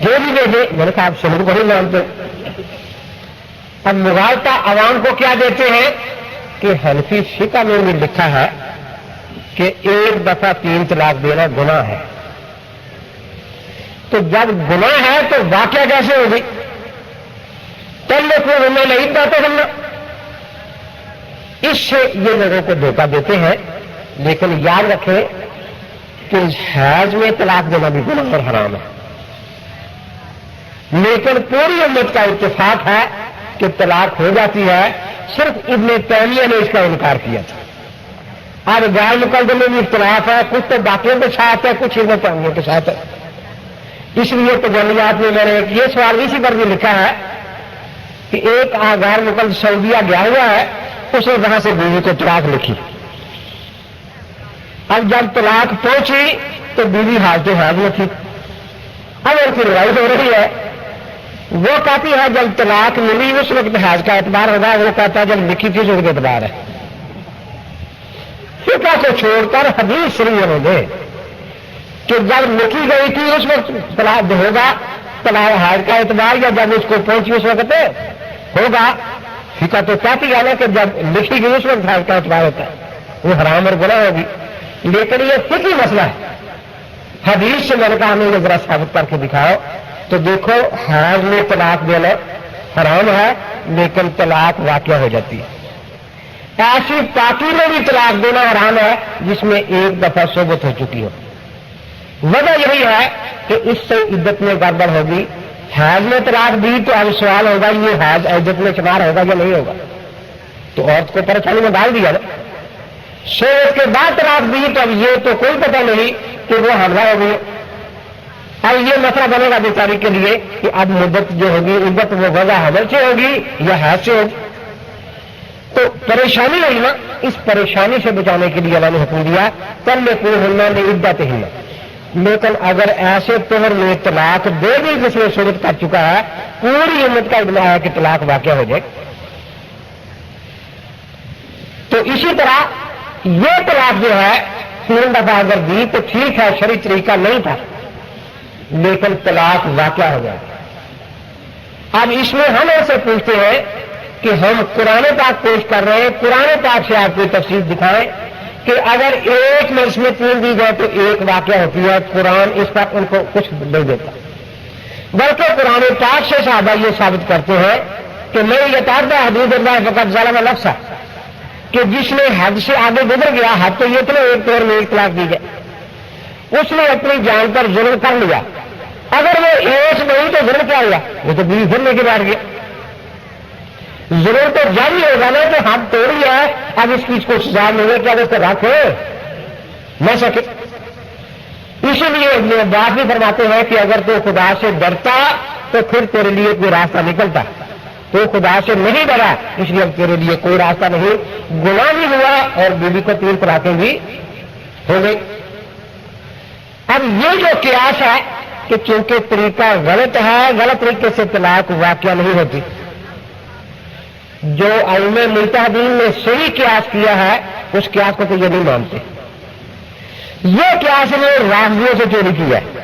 جو بھی بھیجے میں نے کہا آپ سنت کو نہیں مانتے. اب مغالطہ عوام کو کیا دیتے ہیں کہ حنفی فقہ میں بھی لکھا ہے کہ 1 دفعہ 3 طلاق دینا گناہ ہے. تو جب گناہ ہے تو واقعہ کیسے ہوگی؟ پہلے کو ہمیں نہیں پاتے کرنا. اس سے یہ لوگوں کو دھوکہ دیتے ہیں. لیکن یاد رکھیں کہ حیض میں طلاق دینا بھی گناہ اور حرام ہے. لیکن پوری امت کا اتفاق ہے کہ طلاق ہو جاتی ہے، صرف ابن تیمیہ نے اس کا انکار کیا تھا۔ اب غیر مقلد میں بھی اختلاف ہے، کچھ تو باقیوں کے ساتھ ہے، کچھ ابن تیمیہ کے ساتھ ہے۔ اس لیے تجلیات میں میں نے یہ سوال اسی پر بھی لکھا ہے کہ ایک غیر مقلد سعودیہ گیا ہوا ہے، اس نے وہاں سے بیوی کو طلاق لکھی۔ اب جب طلاق پہنچی تو بیوی حالت حیض میں تھی۔ اب ان کی روایت ہو رہی ہے، وہ کہتی ہے جب طلاق ملی اس وقت حیض کا اعتبار ہوگا، وہ کہتا ہے جب لکھی تھی اس وقت اعتبار ہے۔ فقہ کو چھوڑ کر حدیث شریف ہونے دے کہ جب لکھی گئی تھی اس وقت طلاق ہوگا، طلاق حیض کا اعتبار، یا جب اس کو پہنچی اس وقت ہوگا۔ فقہ تو کہتی ہے نا کہ جب لکھی گئی اس وقت حیض کا اعتبار ہوتا ہے، وہ حرام اور گناہ ہوگی۔ لیکن یہ فقہی مسئلہ ہے، حدیث سے میں نے کہا ہمیں یہ ذرا ثابت کر کے دکھاؤ، تو دیکھو حیض میں طلاق دینا حرام ہے لیکن طلاق واقع ہو جاتی ہے۔ ایسی پاکی میں بھی طلاق دینا حرام ہے جس میں ایک دفعہ صحبت ہو چکی ہو۔ وجہ یہی ہے کہ اس سے عدت میں گڑبڑ ہوگی۔ حیض میں طلاق دی تو اب سوال ہوگا یہ حیض عدت میں شمار ہوگا یا نہیں ہوگا، تو عورت کو پریشانی میں ڈال دیا نا۔ شوہر کے بعد طلاق دی تو اب یہ تو کوئی پتہ نہیں کہ وہ حاملہ ہو گئی۔ اب یہ مسئلہ بنے گا بیچاری کے لیے کہ اب مدت جو ہوگی عدت وہ وجہ حمل سے ہوگی یا حیض سے ہوگی، تو پریشانی ہوئی نا۔ اس پریشانی سے بچانے کے لیے اللہ نے حکم دیا طلقوہن لعدتہن۔ لیکن اگر ایسے طہر میں طلاق دے دی جس میں صورت کر چکا ہے، پوری امت کا اجماع ہے کہ طلاق واقع ہو جائے۔ تو اسی طرح یہ طلاق جو ہے 3 دفعہ اگر دی تو ٹھیک ہے، شرعی طریقہ نہیں تھا، لیکن طلاق واقع ہو جائے۔ اب اس میں ہم ایسے پوچھتے ہیں کہ ہم قرآن پاک پیش کر رہے ہیں، قرآن پاک سے آپ کو تفصیل دکھائیں کہ اگر ایک مرض میں 3 دی جائے تو ایک واقع ہوتی ہے۔ قرآن اس پر ان کو کچھ نہیں دیتا، بلکہ قرآن پاک سے صحابہ یہ ثابت کرتے ہیں کہ میں یتعدی حدود اللہ فقد ظلم نفسہ، کہ جس نے حد سے آگے گزر گیا، حد تو یہ تو ایک طور میں ایک طلاق دی جائے، اس نے اپنی جان پر ظلم کر لیا۔ اگر وہ ایک نہیں تو ظلم کیا ہوا؟ وہ تو بیوی پھر لے کے بیٹھ گیا۔ ظلم تو جاری ہوگا نا کہ حد توڑی ہے، اب اس کی کو سزا ملے کہ اب اس کو رکھ نہ سکے۔ اسی لیے ابن عباس بھی فرماتے ہیں کہ اگر تو خدا سے ڈرتا تو پھر تیرے لیے کوئی راستہ نکلتا، تو خدا سے نہیں ڈرا اس لیے اب تیرے لیے کوئی راستہ نہیں، گناہ بھی ہوا اور بیوی کو 3 طلاقیں بھی ہو گئی۔ اب یہ جو قیاس ہے کہ چونکہ طریقہ غلط ہے، غلط طریقے سے طلاق واقع نہیں ہوتی، جو ائمہ مجتہدین نے صحیح قیاس کیا ہے اس قیاس کو تو یہ نہیں مانتے۔ یہ قیاس نے رافضیوں سے چوری کیا ہے۔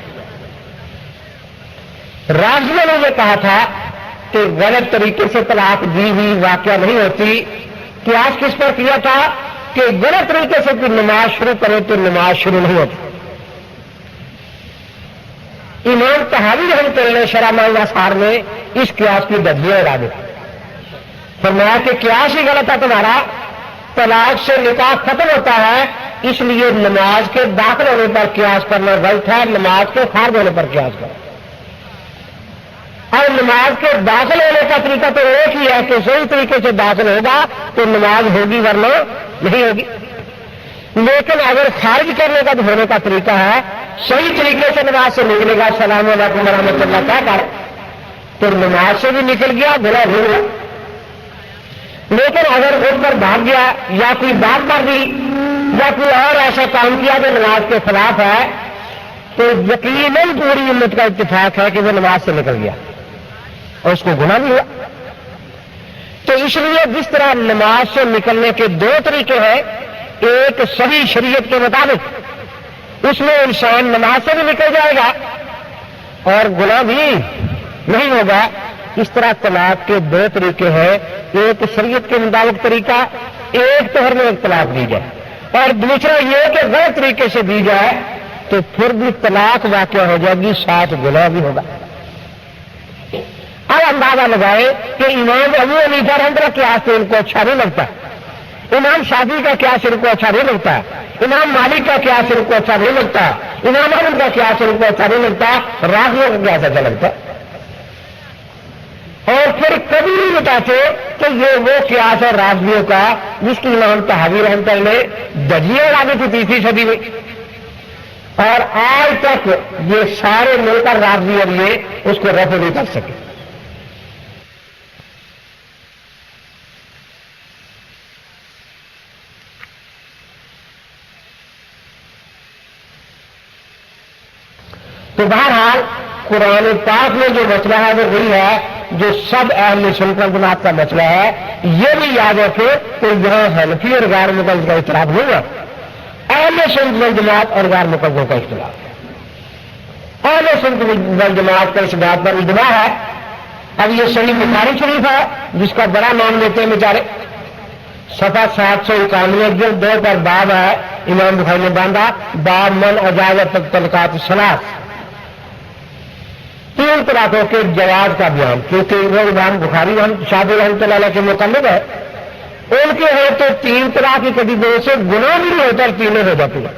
رافضیوں نے یہ کہا تھا کہ غلط طریقے سے طلاق دی ہوئی واقع نہیں ہوتی۔ قیاس کس پر کیا تھا کہ غلط طریقے سے کوئی نماز شروع کرے تو نماز شروع نہیں ہوتی۔ امام طحاوی رحمۃ اللہ علیہ شرح معانی الاثار میں اس قیاس کی بدلیاں اڑا دی، فرمایا کہ قیاس ہی غلط ہے تمہارا، طلاق سے نکاح ختم ہوتا ہے، اس لیے نماز کے داخل ہونے پر قیاس کرنا غلط ہے، نماز کے خارج ہونے پر قیاس کرنا۔ اور نماز کے داخل ہونے کا طریقہ تو ایک ہی ہے کہ صحیح طریقے سے داخل ہوگا تو نماز ہوگی ورنہ نہیں ہوگی، لیکن اگر خارج کرنے کا ہونے کا طریقہ ہے، صحیح طریقے سے نماز سے نکلے گا السلام علیکم ورحمۃ اللہ کہہ کر تو نماز سے بھی نکل گیا، گناہ ہو گیا۔ لیکن اگر اٹھ کر بھاگ گیا یا کوئی بات کر دی یا کوئی اور ایسا کام کیا جو نماز کے خلاف ہے تو یقیناً پوری امت کا اتفاق ہے کہ وہ نماز سے نکل گیا اور اس کو گناہ بھی ہوا۔ تو اس لیے جس طرح نماز سے نکلنے کے 2 طریقے ہیں، ایک صحیح شریعت کے مطابق اس میں انسان نماز سے بھی نکل جائے گا اور گناہ بھی نہیں ہوگا، اس طرح طلاق کے 2 طریقے ہیں، ایک شریعت کے مطابق طریقہ، ایک طہر میں ایک طلاق دی جائے، اور دوسرا یہ کہ غلط طریقے سے دی جائے تو پھر بھی طلاق واقع ہو جائے گی، ساتھ گناہ بھی ہوگا۔ اب اندازہ لگائے کہ امام ابو حنیفہ رحمۃ اللہ قیاس ان کو اچھا نہیں لگتا، امام شافعی کا قیاس ان کو اچھا نہیں لگتا، امام مالک کا قیاس ان کو اچھا نہیں لگتا، امام احمد کا قیاس ان کو اچھا نہیں لگتا، رافضیوں کا قیاس اچھا لگتا، اور پھر کبھی نہیں بتاتے کہ یہ وہ قیاس اور رازیوں کا جس کی امام طحاوی رحمۃ اللہ نے دجیاں اڑا تھی تیسری صدی میں، اور آج تک یہ سارے مل کر رازی اور یہ اس کو رفع نہیں کر سکے۔ تو بہرحال قرآن پاک میں جو مسئلہ ہے وہ وہی ہے جو سب اہل سنت والجماعت کا مسئلہ ہے۔ یہ بھی یاد رکھے کہ یہاں حنفی اور غیر مقلد کا اختلاف نہیں ہے، اہل سنت والجماعت اور غیر مقلدوں کا اختلاف ہے۔ اہل سنت والجماعت کا اس بات پر اجماع ہے۔ اب یہ صحیح بخاری شریف ہے جس کا بڑا نام لیتے ہیں بیچارے، صفحہ 791 جلد 2 پر باب ہے، امام بخاری نے باندھا باب من اجازت طلقات الثلاث، 3 طلاقوں کے جواز کا بیان، کیونکہ وہ امام بخاری شاہ رحمۃ اللہ علیہ کے مقلد ہے، ان کے ہیں تو 3 طلاق کی کبھی دو سے گناہ بھی نہیں ہوتا اور 3 ہو جاتی ہے۔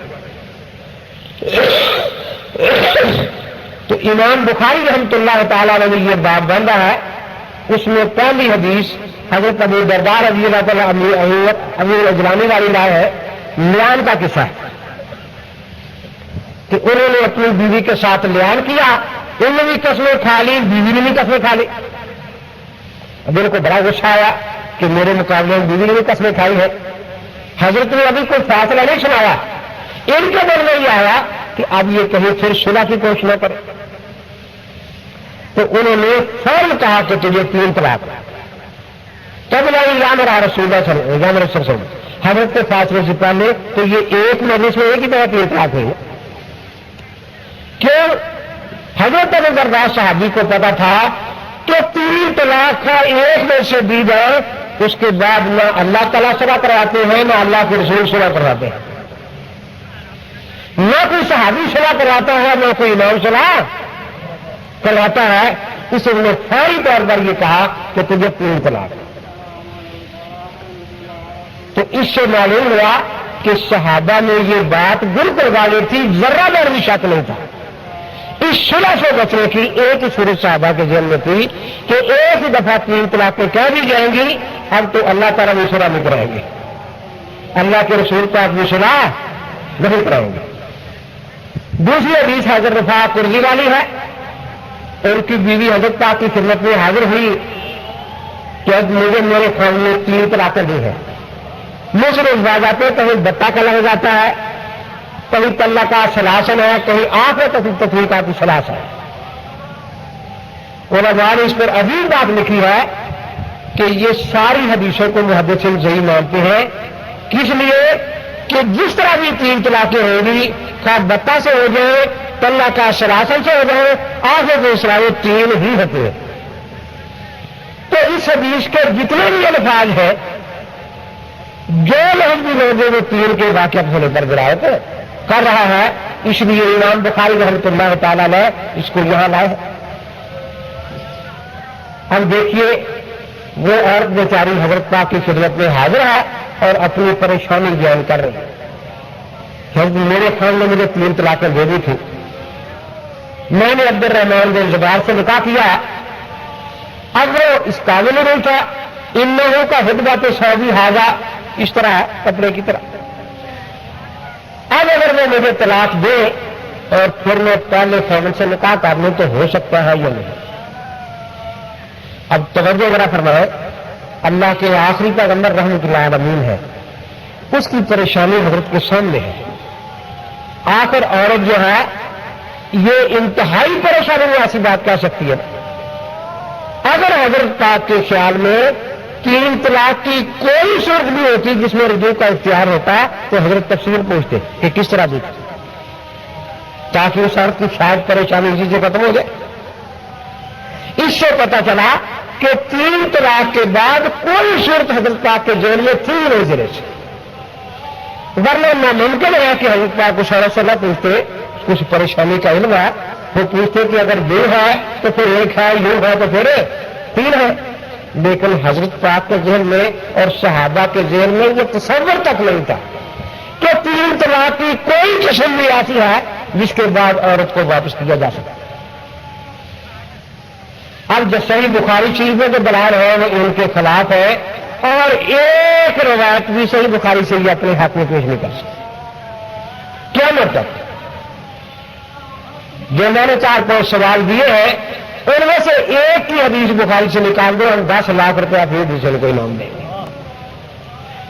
تو امام بخاری رحمۃ اللہ تعالیٰ نے یہ باب باندھا ہے، اس میں پہلی حدیث حضرت ابو دردار رضی اللہ تعالیٰ امیر اجرانی والی رائے ہے، لیان کا قصہ ہے کہ انہوں نے اپنی بیوی کے ساتھ لیان کیا، ان نے بھی قسمیں کھا لی، بیوی نے بھی قسمیں کھا لی۔ اب ان کو بڑا غصہ آیا کہ میرے مقابلے میں بیوی نے بھی قسمیں کھائی ہے۔ حضرت نے ابھی کوئی فیصلہ نہیں سنایا، ان کے دل میں یہ آیا کہ اب یہ کہیں پھر صلح کی کوشش نہ کرے، تو انہوں نے فوراً کہا کہ تجھے 3 طلاق۔ تب نہیں یا میرا رسول اللہ صلی اللہ علیہ وسلم، حضرت کے فیصلے سے پہلے تو یہ ایک مجلس میں ایک ہی طرح 3 طلاق ہوئی۔ کیوں؟ حضرت ابو دردار صحابی کو پتا تھا کہ 3 طلاق کا ایک میں سے دی جائے اس کے بعد نہ اللہ تعالیٰ صلح کرواتے ہیں نہ اللہ کے رسول صلح کرواتے ہیں، نہ کوئی صحابی صلح کرواتا ہے نہ کوئی امام صلح کرواتا ہے۔ اس نے فوری طور پر یہ کہا کہ تجھے 3 طلاق۔ تو اس سے معلوم ہوا کہ صحابہ نے یہ بات بالکل واضح تھی، ذرہ بھر بھی شک نہیں تھا۔ اس صلح سے بچنے کی ایک ہی صورت صحابہ کے ذہن میں تھی کہ ایک ہی دفعہ 3 طلاقیں کہہ دی جائیں گی، اب تو اللہ تعالیٰ بھی صلح نہیں کرائیں گے، اللہ کے رسول پاک بھی صلح نہیں کرائیں گے۔ دوسری حدیث حضرت رفاع قرظی والی ہے، ان کی بیوی حضرت پاک کی خدمت میں حاضر ہوئی کہ مجھے میرے خاوند نے 3 طلاقیں دی ہیں، مجھ روز آتے کہیں بتا کا لگ جاتا ہے، کہیں طلاق کا سلاسل ہے، کہیں آنکھ ہے، کہیں تفریقات کی سلاسل ہے۔ علماء نے اس پر عجیب بات لکھی ہے کہ یہ ساری حدیثوں کو محدثین صحیح مانتے ہیں، کس لیے کہ جس طرح بھی 3 طلاقیں ہوں گی، خواہ بتا سے ہو جائے، طلاق کا سلاسل سے ہو جائے، آنکھوں کے سلاسل 3 ہی ہوتے ہیں۔ تو اس حدیث کے جتنے بھی الفاظ ہیں جو لفظ بھی لوگوں میں 3 کے واقعات ہونے پر درایت کر رہا ہے، اس لیے امام بخاری رحمۃ اللہ تعالیٰ نے اس کو یہاں لائے۔ ہم دیکھیے وہ عورت بیچاری حضرت پاک کی خدمت میں حاضر ہے اور اپنی پریشانی بیان کر رہی ہے کہ میرے خاوند نے مجھے 3 طلاقیں دے دی تھی، میں نے عبد الرحمان بن زبیر سے نکاح کیا، اب وہ اس قابل نہیں تھا، ان لوگوں کا خطبہ تو سعودی حاضہ اس طرح ہے کپڑے کی طرح، اب اگر وہ مجھے طلاق دے اور پھر میں پہلے خاوند سے نکاح کر لوں تو ہو سکتا ہے یا نہیں۔ اب توجہ ذرا فرمائے، اللہ کے آخری پیغمبر رحمۃ اللہ علیہ ہے، اس کی پریشانی حضرت کے سامنے ہے۔ آخر عورت جو ہے یہ انتہائی پریشانی میں ایسی بات کہہ سکتی ہے۔ اگر حضرت پاک کے خیال میں 3 طلاق کی کوئی صورت بھی ہوتی جس میں رجوع کا اختیار ہوتا تو حضرت تفصیل پوچھتے کہ کس طرح دی، تاکہ اس عورت کی شاید پریشانی اسی سے ختم ہو جائے۔ اس سے پتہ چلا کہ 3 طلاق کے بعد کوئی صورت حضرت پاک کے ذہن میں تھی نہیں ذرے سے، ورنہ ناممکن ہے کہ حضرت پاک کو صلی اللہ علیہ وسلم پوچھتے، کچھ پریشانی کا علم ہے، وہ پوچھتے کہ اگر 2 ہے تو پھر 1 ہے، یوں ہے تو پھر 3 ہے، لیکن حضرت پاک کے ذہن میں اور صحابہ کے ذہن میں یہ تصور تک نہیں تھا کہ 3 طلاق کی کوئی قسم بھی ایسی ہے جس کے بعد عورت کو واپس کیا جا سکتا۔ اب جو صحیح بخاری شریف میں جو دلائل ہے وہ ان کے خلاف ہے، اور ایک روایت بھی صحیح بخاری سے یہ اپنے حق میں پیش نہیں کر سکتے۔ کیا مطلب؟ جو میں نے 4-5 سوال دیے ہیں ان میں سے ایک کی حدیث بخاری سے نکال دو، ہم 10 لاکھ روپیہ پھر دوسرے کو انعام دیں گے۔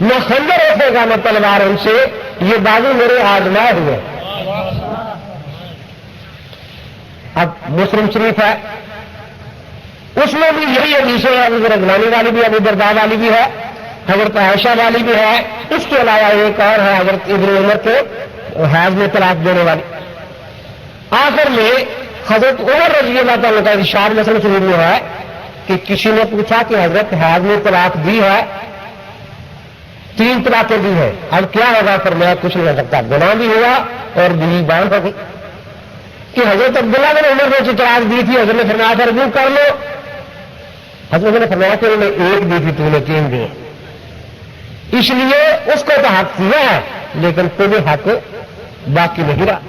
نہ خنجر اٹھے گا نہ تلوار ان سے، یہ بازو میرے آزمائے ہوئے۔ اب مسلم شریف ہے، اس میں بھی یہی حدیثیں ہیں، ابو رضوانی والی بھی، ابو درداء والی بھی ہے، حضرت عائشہ والی بھی ہے، اس کے علاوہ ایک اور ہے حضرت ابن عمر کے حیض میں طلاق دینے والی۔ آخر میں حضرت عمر رضی اللہ تعالیٰ کا ارشاد مسلم شریف میں ہے کہ کسی نے پوچھا کہ حضرت حیض میں طلاق دی ہے، 3 طلاقیں دی ہیں، اب کیا ہوگا؟ فرمایا کچھ نہیں ہو سکتا، گناہ بھی ہوا اور بیوی بان ہو گئی۔ کہ حضرت عبداللہ بن عمر نے طلاق دی تھی، حضرت نے فرمایا تھا رجوع کر لو، حضرت نے فرمایا کہ انہوں نے 1 دی تھی، تو نے 3 دی، اس لیے اس کو تو حق دیا ہے لیکن تمہیں حق باقی نہیں رہا۔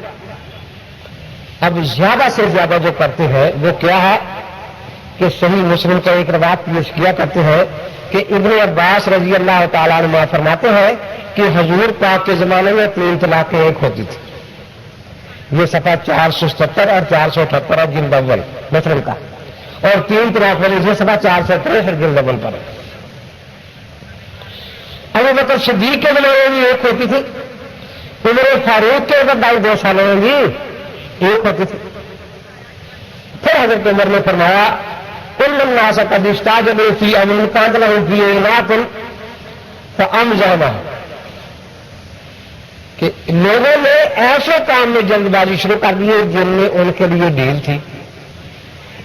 اب زیادہ سے زیادہ جو کرتے ہیں وہ کیا ہے کہ صحیح مسلم کا ایک روایت پیش کیا کرتے ہیں کہ ابن عباس رضی اللہ تعالیٰ عنہ فرماتے ہیں کہ حضور پاک کے زمانے میں 3 طلاقیں ایک ہوتی تھی۔ یہ صفحہ 477 اور 478 اور جلد اول مسلم کا، اور 3 طلاق والی یہ صفحہ 463 جلد اول پر۔ ابو بکر صدیق کے زمانے میں ایک ہوتی تھی، عمر فاروق کے 2 سالوں میں بھی ایک ہوتی تھی۔ پھر حضرت عمر نے فرمایا کل الناس قد استعجلوا فی امر كانت لهم فيه عناة فامزحوا، کہ لوگوں نے ایسے کام میں جلد بازی شروع کر دی جن میں ان کے لیے ڈیل تھی،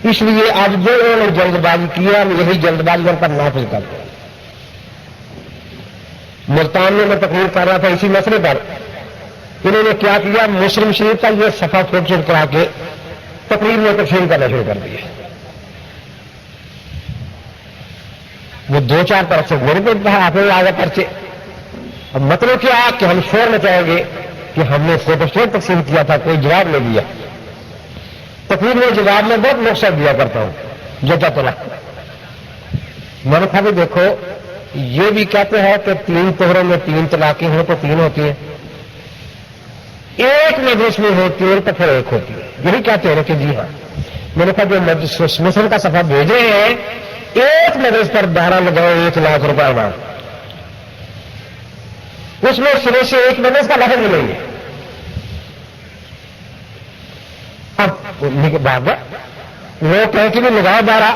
اس لیے اب جو انہوں نے جلد بازی کیا ہم یہی جلد بازی پر نافذ کرتے ہیں۔ ملتان میں تقریر کر رہا تھا اسی مسئلے پر، انہوں نے کیا کیا، مسلم شریف کا یہ صفحہ پھوٹ چھوٹ کرا کے تقریر میں تقسیم کرنا شروع کر دیا۔ وہ 2-4 طرف سے میرے پہ آپ نے آگے پرچے۔ اب مطلب کیا کہ ہم شور مچائیں گے کہ ہم نے فوٹو اسٹیٹ تقسیم کیا تھا، کوئی جواب نہیں دیا۔ تقریر میں جواب میں بہت مقصد دیا کرتا ہوں جتا طلع۔ میں نے کہا بھی دیکھو یہ بھی کہتے ہیں کہ 3 طہروں میں 3 طلاقیں ہوں تو 3 ہوتی ہیں، ایک مجلس میں ہوتی ہے تو پھر 1 ہوتی ہے، یہی کہتے ہیں کہ جی ہاں۔ میں نے کہا جو مسلم کا صفحہ بھیجے ہیں ایک مجلس پر 12 لگاؤ 1 لاکھ روپے انعام، اس میں سرے سے ایک مجلس کا لفظ نہیں ہے۔ اب بات وہ کہیں کہ بھی لگاؤ 12،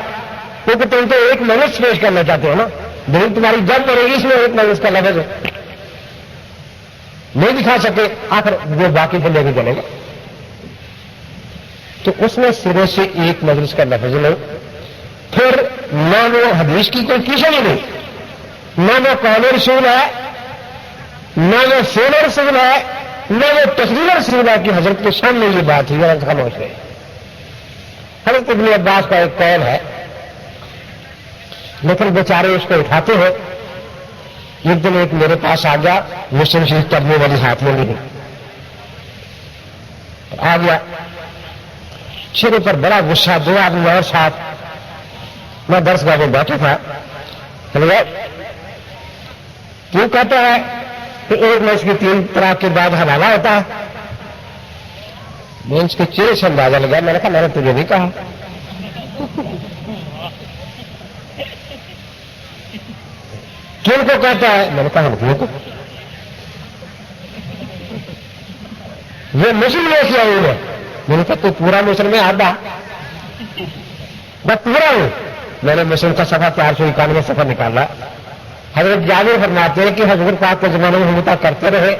کیونکہ تم تو ایک مجلس پیش کرنا چاہتے ہو نا، دلیل تمہاری جب پڑے گی اس میں 1 مجلس کا لفظ ہے، نہیں دکھا سکے آخر وہ باقی کو لے کے چلے گا، تو اس میں سرے سے 1 مجلس کا لفظ نہیں، پھر نہ وہ حدیث کی کوئی کیسے نہیں، نہ وہ قول رسول ہے، نہ وہ فعل رسول ہے، نہ وہ تقریر رسول ہے کہ حضرت کے سامنے یہ بات ہوئی اور خاموش ہے۔ حضرت ابن عباس کا ایک قول ہے لیکن بیچارے اس کو اٹھاتے ہیں۔ ایک دن ایک میرے پاس آ گیا، مسلم شریف کرنے والی ہاتھ میں نہیں آ گیا، چہرے پر بڑا غصہ، 2 آدمی اور ساتھ، میں درس گاہ میں بیٹھا تھا، کیوں کہتا ہے کہ ایک میں اس کی 3 طلاق کے بعد حوالہ ہوتا ہے؟ میں اس کے چہرے سے اندازہ لگا، میں نے کہا میں نے تجھے نہیں کہا۔ کن کو کہتا ہے؟ میں نے کہا ہم کیوں کو، یہ مسلم نے کیا ہوں میں نے کہا تو پورا مسلم ہے آدھا، میں پورا ہوں۔ میں نے مسلم کا صفحہ 491 صفحہ نکالا، حضرت جابر فرماتے ہیں کہ حضرت پاک کے زمانے میں ہمتا کرتے رہے،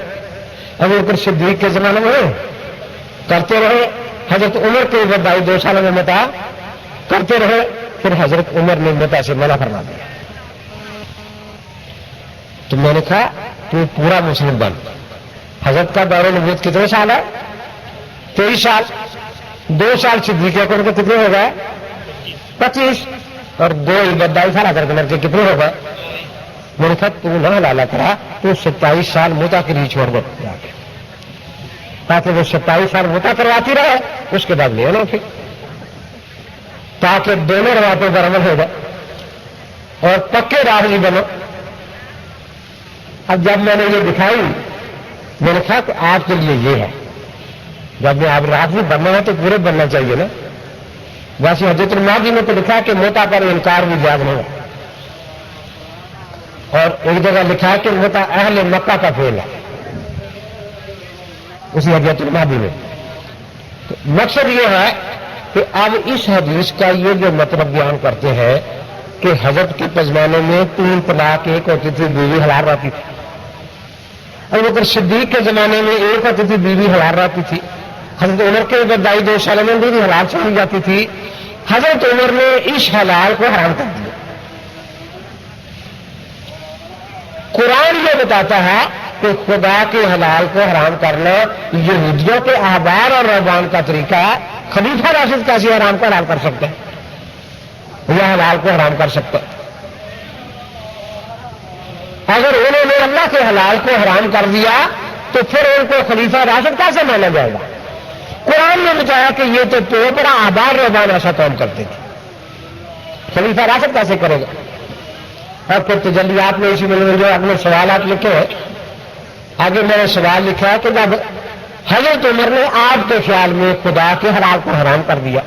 ابو بکر صدیق کے زمانے میں کرتے رہے، حضرت عمر کے 2 سالوں میں متا کرتے رہے، پھر حضرت عمر نے متا سے منع فرما دیا۔ تو میں نے کہا تو پورا مسلم بن۔ حضرت کا دور نبوت کتنے سال ہے؟ 23 سال، 2 سال صدیق اکبر کے کتنے ہو گئے؟ 25، اور 2 عبداللہ سال کر کے کتنے ہو گئے؟ میں نے کہا تو نہ حلالہ کرا، تو 27 سال متا کے لیے چھوڑ دو تاکہ وہ 27 سال متا کرواتی رہے، اس کے بعد لے لو پھر۔ تاکہ دونوں روایتوں پر عمل ہو جائے اور پکے رافضی بنو۔ اب جب میں نے یہ دکھائی، میں نے کہا کہ آپ کے لیے یہ ہے، جب میں آپ رافضی بننا ہے تو پورے بننا چاہیے نا۔ ویسے حضرت المہدی نے تو لکھا کہ موتا پر انکار بھی جائز نہیں ہے، اور ایک جگہ لکھا ہے کہ موتا اہل مکہ کا فعل ہے، اسی حضرت المہدی میں۔ تو مقصد یہ ہے کہ اب اس حدیث کا یہ جو مطلب بیان کرتے ہیں کہ حضرت کے زمانے میں 3 طلاق ایک ہوتی تھی، بیوی حلال رہتی تھی۔ ابوبکر صدیق کے زمانے میں ایک ہوتی تھی، بیوی حلال رہتی تھی۔ حضرت عمر کے بدائی 2 سال میں بیوی حلال سمجھی جاتی تھی۔ حضرت عمر نے اس حلال کو حرام کر دیا۔ قرآن یہ بتاتا ہے کہ خدا کے حلال کو حرام کرنا یہودیوں کے احبار اور رہبان کا طریقہ ہے۔ خلیفہ راشد کیسے حرام کو حلال کر سکتے ہیں یا حلال کو حرام کر سکتے ہیں؟ اگر انہوں نے اللہ کے حلال کو حرام کر دیا تو پھر ان کو خلیفہ راشد کیسے مانا جائے گا؟ قرآن نے بتایا کہ یہ تو بڑا احبار رہبان ایسا کام کرتے تھے، خلیفہ راشد کیسے کرے گا؟ اور پھر تجلیات میں اسی میں جو اپنے سوالات لکھے ہیں، آگے میں نے سوال لکھا ہے کہ جب حضرت عمر نے آپ کے خیال میں خدا کے حلال کو حرام کر دیا،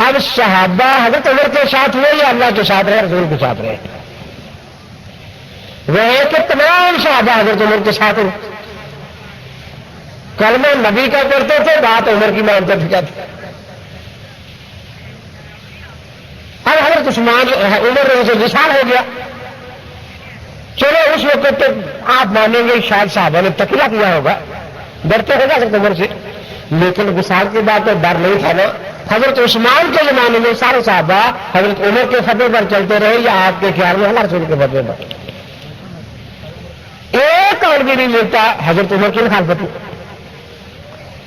اب صحابہ حضرت عمر کے ساتھ ہوئے یا اللہ کے ساتھ رہے، رسول کے ساتھ رہے؟ رہے کہ تمام صحابہ حضرت عمر کے ساتھ ہوئے، کلمہ نبی کا کرتے تھے، بات عمر کی مانتے تھے کہتے۔ اب حضرت عثمان عمر سے وصال ہو گیا، چلو اس وقت تو آپ مانیں گے شاید صحابہ نے تقیہ کیا ہوگا، ڈرتے ہوگا حضرت عمر سے، لیکن وصال کی بات تو ڈر نہیں تھا نا۔ حضرت عثمان کے زمانے میں سارے صحابہ حضرت عمر کے فتوے پر چلتے رہے یا آپ کے خیال میں اللہ رسول کے فتوے پر؟ ایک اور بھی نہیں ملتا حضرت عمر کی مخالفت میں۔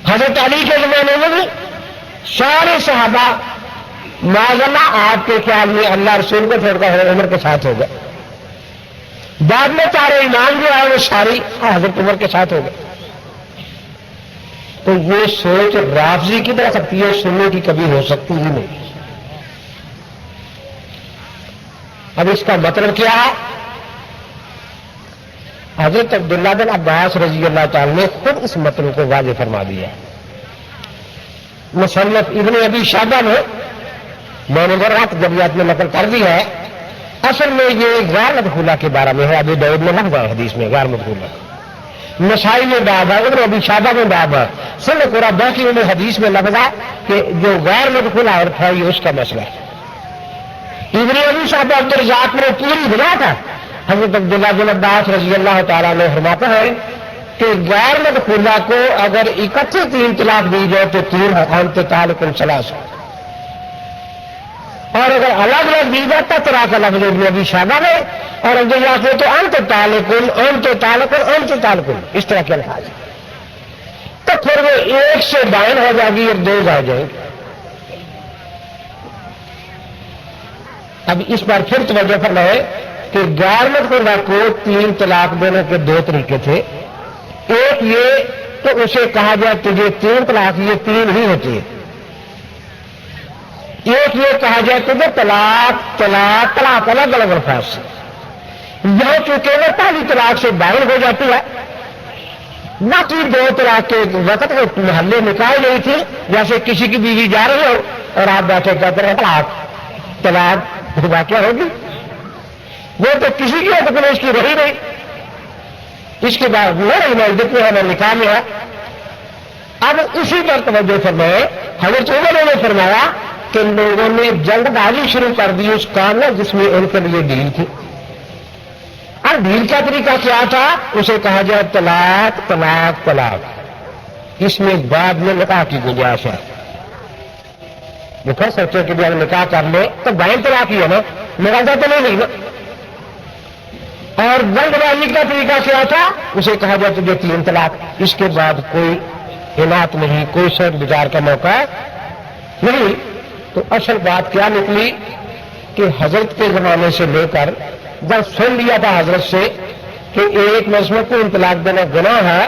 حضرت علی کے زمانے میں بھی سارے صحابہ معذاللہ آپ کے خیال میں اللہ رسول کو چھوڑ کر عمر کے ساتھ ہو گئے، بعد میں 4 امام جو آئے وہ ساری حضرت عمر کے ساتھ ہو گئے۔ تو یہ سوچ رافضی کی طرح سکتی ہے، سننے کی کبھی ہو سکتی ہی نہیں۔ اب اس کا مطلب کیا ہے؟ حضرت عبداللہ بن عباس رضی اللہ تعالی نے خود اس مطلب کو واضح فرما دیا ہے۔ مصنف ابن ابی شیبہ نے مونورات جبیات میں نقل کر دی ہے، اصل میں یہ غیر مدخولہ کے بارے میں ہے۔ ابی داؤد میں لفظ ہے حدیث میں غیر مدخولہ، نسائی میں باب ہے، ابن ابی شیبہ میں باب ہے، سنن قرآن باقی میں حدیث میں لفظ ہے کہ جو غیر مدخولہ عورت ہے یہ اس کا مسئلہ ہے۔ ابن ابی شیبہ عبد الرزاق میں پوری بنا تھا۔ حضرت عبداللہ بن عباس رضی اللہ تعالیٰ عنہ فرماتے ہیں کہ غیر مدخولہ کو اگر اکٹھے 3 طلاق دی جائے تو 3 انت طالق ثلاث، اور اگر الگ الگ دی جاتا طلاق لفظ ابن ابی شیبہ میں اور عبداللہ کو تو انت طالق انت طالق انت طالق، اس طرح کے الفاظ، تو پھر وہ 1 سے بائن ہو جائے گی اور 2 آ جائیں گے۔ اب اس بار پھر توجہ فرمائے کہ غیر مدخولہ کو 3 طلاق دینے کے 2 طریقے تھے۔ ایک یہ کہ اسے کہا جائے تجھے 3 طلاق، یہ 3 ہی ہوتی ہے۔ ایک یہ کہا جائے تجھے طلاق طلاق طلاق الگ الگ الفاظ سے، یہاں چونکہ وہ پہلی طلاق سے باہر ہو جاتی ہے، باقی 2 طلاق کے وقت وہ محلے نکاح نہیں تھی، جیسے کسی کی بیوی جا رہی ہو اور آپ بیٹھے کہتے ہیں طلاق طلاق واقعہ ہوگی، وہ تو کسی کی حد میں اس کی رہی نہیں، اس کے بعد وہ مسجد میں ہے نہ نکاح میں ہے۔ اب اسی پر توجہ فرمائے، حضرت عمر نے فرمایا کہ لوگوں نے جلد بازی شروع کر دی اس کام میں جس میں ان کے لیے ڈیل تھی۔ اب ڈیل کا طریقہ کیا تھا؟ اسے کہا جائے طلاق طلاق طلاق، اس میں بعد میں نکاح کی گنجائش ہے۔ وہ کر سکتے کہ بھی اگر نکاح کر لے تو بائن طلاق ہی ہے نا، نکالتا تو نہیں نا۔ اور جلد بازی کا طریقہ کیا تھا؟ اسے کہا جائے تجھے 3 طلاق، اس کے بعد کوئی عنایت نہیں، کوئی سوچ بچار کا موقع نہیں۔ تو اصل بات کیا نکلی کہ حضرت کے زمانے سے لے کر جب سن لیا تھا حضرت سے کہ ایک مرض میں کوئی طلاق دینا گناہ ہے،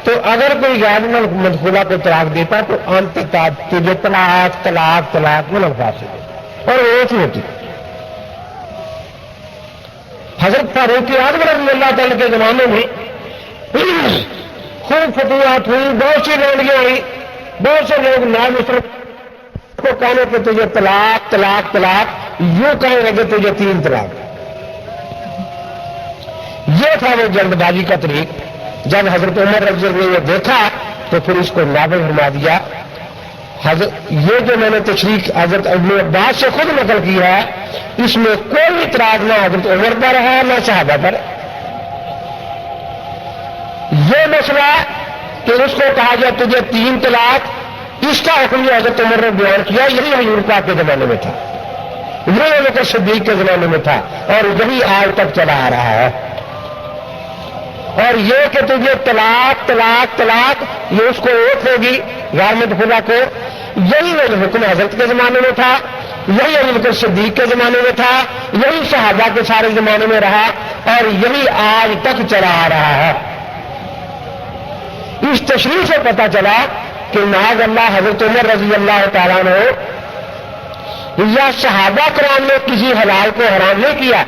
تو اگر کوئی غیر مدخولہ کو طلاق دیتا تو انت تجھے طلاق طلاق طلاق میں الفاظ سے اور ایک ہی ہوتی. حضرت فاروق اعظم رضی اللہ تعالیٰ کے زمانے میں خوب فتوحات ہوئی, بہت سی لڑکیاں آئی, بہت سے لوگ نام مسلم کو کہنے کہ تجھے طلاق طلاق طلاق, یوں کہیں گے کہ تجھے 3 طلاق. یہ تھا وہ جلد بازی کا طریق. جب حضرت عمر رضی اللہ عنہ نے دیکھا تو پھر اس کو نافذ فرما دیا. یہ جو میں نے تشریح حضرت ابن عباس سے خود نقل کی ہے, اس میں کوئی اعتراض نہ حضرت عمر پر ہے نہ صحابہ پر. یہ مسئلہ کہ اس کو کہا جائے تجھے 3 طلاق, اس کا حکم جو حضرت عمر نے بیان کیا یہی حضور پاک کے زمانے میں تھا, یہی ابو بکر صدیق کے زمانے میں تھا, اور یہی آج تک چلا آ رہا ہے. اور یہ کہ تجھے طلاق طلاق طلاق, یہ اس کو ایک ہوگی غیر مدخولہ کو, یہی حکم حضرت کے زمانے میں تھا, یہی ابو بکر صدیق کے زمانے میں تھا, یہی صحابہ کے سارے زمانے میں رہا, اور یہی آج تک چلا آ رہا ہے. اس تشریح سے پتہ چلا کہ معاذ اللہ حضرت عمر رضی اللہ تعالیٰ عنہ یا صحابہ کرام نے کسی حلال کو حرام نہیں کیا,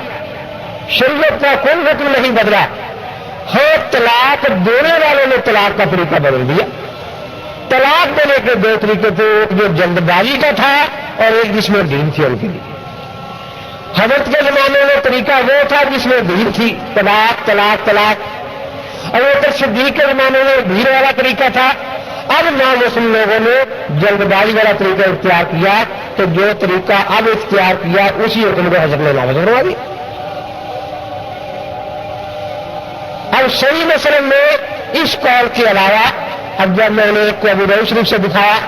شریعت کا کوئی حکم نہیں بدلا. ہاں طلاق دینے والوں نے طلاق کا طریقہ بدل دیا. طلاق دینے کے 2 طریقے تھے, جو جلد بازی کا تھا اور ایک جس میں دین تھی ان کے لیے. حضرت کے زمانے میں طریقہ وہ تھا جس میں دین تھی, طلاق طلاق طلاق. ابو بکر صدیق کے زمانے میں بھیڑ والا طریقہ تھا. اب نامسلم لوگوں نے جلد بازی والا طریقہ اختیار کیا, تو جو طریقہ اب اختیار کیا اسی حکم کو حضرت نے نافذ کروا دیا. اب صحیح مسلم میں اس قول کے علاوہ اب جب میں نے ایک کو ابو داؤد شریف سے دکھایا,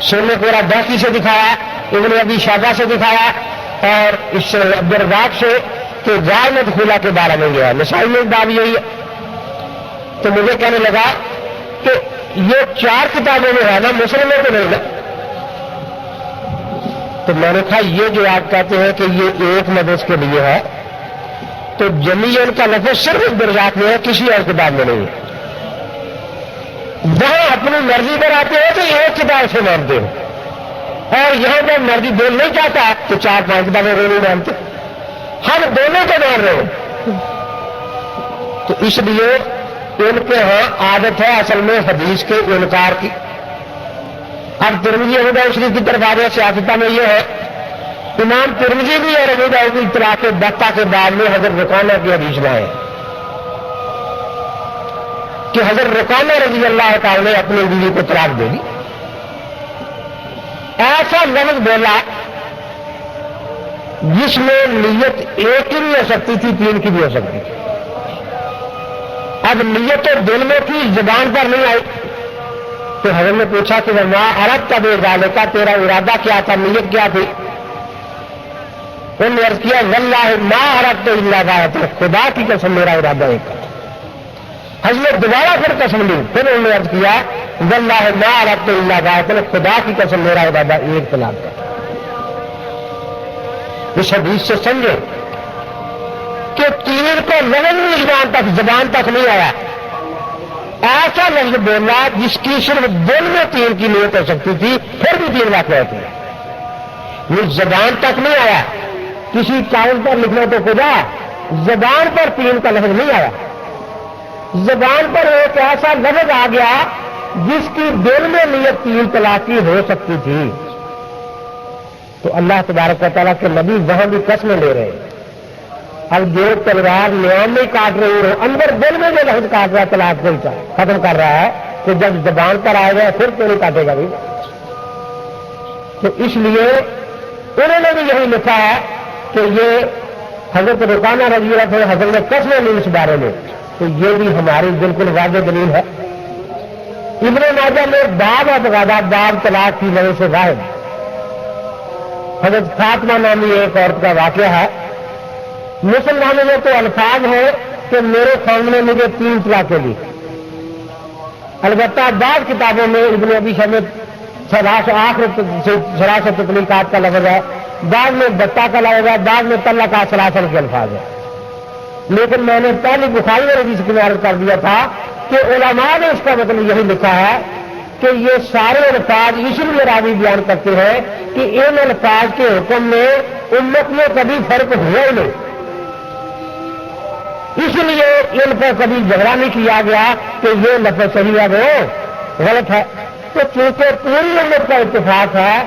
سننے کو باقی سے دکھایا, ابن ابی شیبہ سے دکھایا, اور اس سے عبدالرزاق سے کہ غیر مدخولہ کے بارے میں گیا, نسائی میں بات یہی ہے. تو مجھے کہنے لگا کہ یہ 4 کتابوں میں ہے نا, مسلم میں تو نہیں نا. تو میں نے کہا یہ جو آپ کہتے ہیں کہ یہ ایک مدرس کے لیے ہے, تو جمیعن کا لفظ صرف عبدالرزاق میں ہے, کسی اور کتاب میں نہیں ہے. جہاں اپنی مرضی پر آتے ہو تو ایک کتاب سے مانتے ہو, اور یہاں جب مرضی دل نہیں چاہتا تو 4-5 کتابیں نہیں مانتے. ہم دونوں کو مان رہے ہیں. تو اس لیے ان کے ہاں عادت ہے اصل میں حدیث کے انکار کی. اب ترمذی ابو داؤد شریف کی طرف آ گیا. سیاستہ میں یہ ہے, امام ترمذی بھی اور ابو داؤد کی اطلاع کے دفتہ کے بعد میں حضرت رقانہ کی حدیث لائے کہ حضرت رقانہ رضی اللہ تعالی نے اپنی بیوی کو طلاق دے دی. ایسا لفظ بولا جس میں نیت ایک کی بھی ہو سکتی تھی, 3 کی بھی ہو سکتی تھی. اب نیت تو دل میں تھی, زبان پر نہیں آئی. تو حضرت نے پوچھا کہ ماں عرب کا بے ڈالے کا تیرا ارادہ کیا تھا, نیت کیا تھی؟ انہوں نے عرض کیا واللہ ما عرفت الا ذات, خدا کی قسم میرا ارادہ ایک. حضرت نے دوبارہ پھر قسم لی, پھر انہوں نے عرض کیا واللہ ما عرفت الا ذات, خدا کی قسم میرا ارادہ ایک طلاق کا. اس حدیث سے سمجھو کہ 3 کو لفظ زبان تک نہیں آیا. ایسا لفظ بولا جس کی صرف دل میں 3 کی نیت ہو سکتی تھی, پھر بھی 3 واقع ہوتی ہے. یہ زبان تک نہیں آیا, کسی کاغذ پر لکھنا تو خدا, زبان پر 3 کا لفظ نہیں آیا. زبان پر ایک ایسا لفظ آ گیا جس کی دل میں نیت 3 طلاق کی ہو سکتی تھی. تو اللہ تبارک و تعالیٰ کے نبی وہاں بھی قسمیں لے رہے ہیں. اب جو تلوار نیام میں کاٹ رہی ہو, اندر دل میں جو لفظ کاٹ رہا ہے طلاق کو ختم کر رہا ہے, تو جب زبان پر آئے گا پھر تو نہیں کاٹے گا بھی. تو اس لیے انہوں نے بھی یہی لکھا ہے کہ یہ حضرت رقانہ رضی اللہ عنہ حضرت نے قسمیں لی اس بارے میں, تو یہ بھی ہماری بالکل واضح دلیل ہے. ابن ماجہ میں باب اعتقادات باب طلاق کی وجہ سے ظاہر. حضرت فاطمہ نامی ایک عورت کا واقعہ ہے. مسلمانوں میں تو الفاظ ہے کہ میرے قوم نے مجھے 3 طلاقیں دی. البتہ بعض کتابوں میں ابن ابی شیبہ سلاست تطلیقات کا لفظ ہے, بعض میں بتا کا لفظ ہے, بعض میں طلقہ سلاسل کے الفاظ ہے. لیکن میں نے پہلی بخاری میں حدیث کی عرض کر دیا تھا کہ علماء نے اس کا مطلب یہی لکھا ہے کہ یہ سارے الفاظ اس لیے راوی بیان کرتے ہیں کہ ان الفاظ کے حکم میں امت میں کبھی فرق ہوا ہی نہیں، اس لیے ان پر کبھی جھگڑا نہیں کیا گیا کہ یہ لفظ صحیح ہے وہ غلط ہے۔ تو چونکہ پوری امت کا اتفاق ہے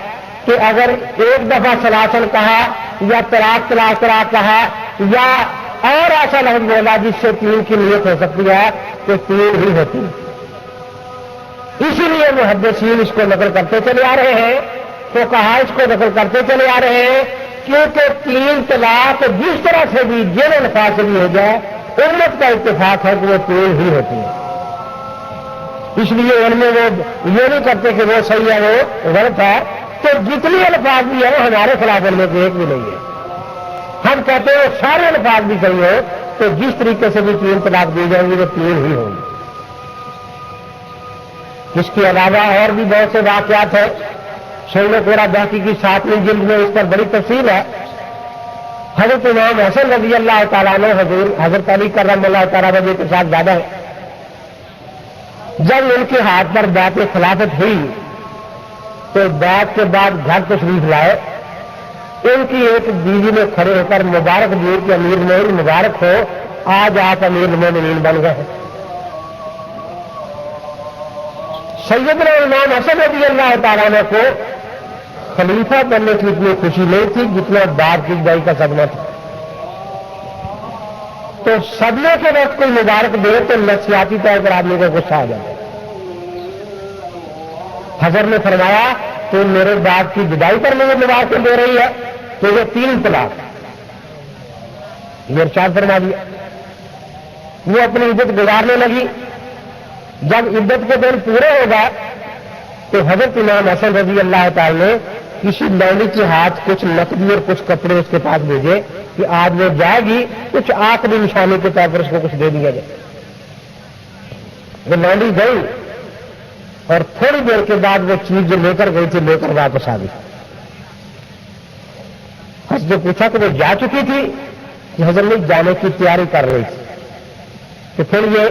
کہ اگر ایک دفعہ سلاسل کہا یا طلاق طلاق طلاق کہا یا اور ایسا لفظ بولا جس سے تین کی نیت ہو سکتی ہے تو تین ہی ہوتی ہے۔ اسی لیے محدثین اس کو نقل کرتے چلے آ رہے ہیں، تو کہا اس کو نقل کرتے چلے آ رہے ہیں کیونکہ تین طلاق جس طرح سے بھی جن الفاظ سے بھی ہو جائے امت کا اتفاق ہے کہ وہ تین ہی ہوتی ہے۔ اس لیے ان میں وہ یہ نہیں کرتے کہ وہ صحیح ہے وہ غلط ہے، تو جتنی الفاظ بھی ہے وہ ہمارے خلاف ان میں سے ایک بھی نہیں ہے۔ ہم کہتے ہیں سارے الفاظ بھی صحیح ہو تو جس طریقے سے بھی تین طلاق دی جائیں گی وہ تین ہی ہوں گی۔ اس کے علاوہ اور بھی بہت سے واقعات ہیں، سنن کبریٰ باقی کی 7ویں جلد میں اس پر بڑی تفصیل ہے۔ حضرت امام حسن رضی اللہ تعالیٰ نے حضرت علی کرم اللہ تعالیٰ عنہ کے ساتھ زیادہ ہے، جب ان کے ہاتھ پر بیعت خلافت ہوئی تو بیعت کے بعد گھر تشریف لائے، ان کی ایک بیوی نے کھڑے ہو کر مبارک دی کہ امیر مومنین مبارک ہو، آج آپ امیر مومنین بن گئے۔ سیدنا امام حسن رضی اللہ تعالیٰ عنہ کو خلیفہ بننے کی اتنی خوشی نہیں تھی جتنا باپ کی جدائی کا صدمہ تھا، تو صدمے کے وقت کوئی مبارک دے تو نفسیاتی طور پر آدمی کو غصہ آ جائے۔ حضرت نے فرمایا تو میرے باپ کی جدائی پر مجھے مبارک دے رہی ہے تو یہ 3 طلاق، یہ ارشاد فرما دیا۔ وہ اپنی عزت گزارنے لگی، جب عدت کے دن پورے ہو گئے تو حضرت امام حسن رضی اللہ تعالی نے کسی لونڈی کے ہاتھ کچھ نقدی اور کچھ کپڑے اس کے پاس بھیجے کہ آج وہ جائے گی، کچھ آخری نشانی کے طور پر اس کو کچھ دے دیا جائے۔ وہ لونڈی گئی اور تھوڑی دیر کے بعد وہ چیز جو لے کر گئی تھی لے کر واپس آ گئی۔ حضرت نے پوچھا کہ وہ جا چکی تھی کہ حضرت نے جانے کی تیاری کر رہی تھی، تو پھر یہ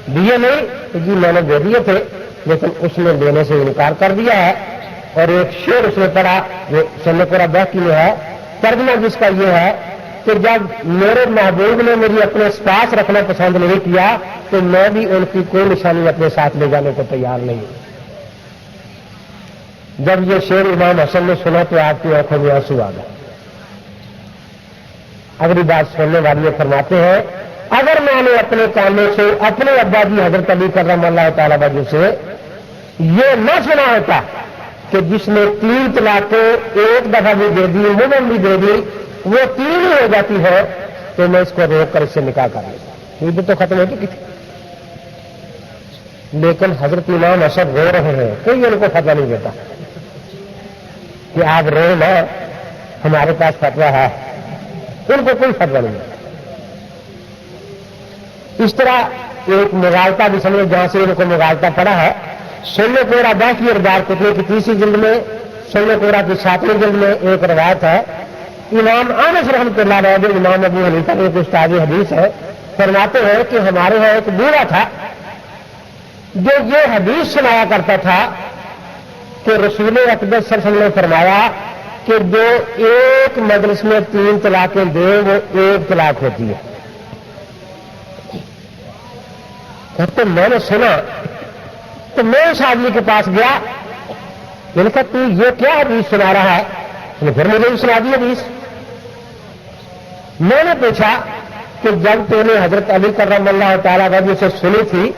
دیے نہیں کہ جی میں نے دے دیے تھے، لیکن اس نے دینے سے انکار کر دیا ہے۔ اور ایک شعر اس نے پڑھا جو سنن کبریٰ باقی میں ہے، ترجمہ جس کا یہ ہے کہ جب میرے محبوب نے مجھے اپنے پاس رکھنا پسند نہیں کیا تو میں بھی ان کی کوئی نشانی اپنے ساتھ لے جانے کو تیار نہیں ہوں۔ جب یہ شعر امام حسن نے سنا تو آپ کی آنکھوں میں آنسو آ گئے۔ اگلی بات سننے والی فرماتے ہیں اگر میں نے اپنے کانوں سے اپنے ابا جی حضرت علی کرم اللہ تعالیٰ عنہ سے یہ نہ سنا ہوتا کہ جس نے 3 طلاقیں ایک دفعہ بھی دے دی مدن بھی دے دی وہ 3 ہی ہو جاتی ہے تو میں اس کو روک کر اس سے نکاح کر لیتا، عدت تو ختم ہو چکی تھی۔ لیکن حضرت امام حسن رو رہے ہیں، کوئی ان کو فتویٰ نہیں دیتا کہ آپ رو نہ، ہمارے پاس فتویٰ ہے، ان کو کوئی فتویٰ نہیں دیتا۔ اس طرح ایک مغالطہ بھی سمجھے جہاں سے ان کو مغالطہ پڑا ہے، سنن کبریٰ باقی اور دار قطنی کی 30 جلد میں، سنن کبریٰ کی 7ویں جلد میں ایک روایت ہے، امام انس رحمۃ اللہ علیہ جو امام ابو حنیفہ کے ایک استاد حدیث ہے، فرماتے ہیں کہ ہمارے یہاں ایک بوڑھا تھا جو یہ حدیث سنایا کرتا تھا کہ رسول اکبر صلی اللہ علیہ وسلم نے فرمایا کہ جو ایک مجلس میں 3 طلاقیں دے وہ 1 طلاق ہوتی ہے۔ تو میں نے سنا تو میں اس آدمی کے پاس گیا، میں نے کہا تو یہ کیا حدیث سنا رہا ہے؟ اس نے پھر مجھے بھی سنا دی حدیث۔ میں نے پوچھا کہ جب تو نے حضرت علی کرم اللہ تعالیٰ عنہ سے سنی تھی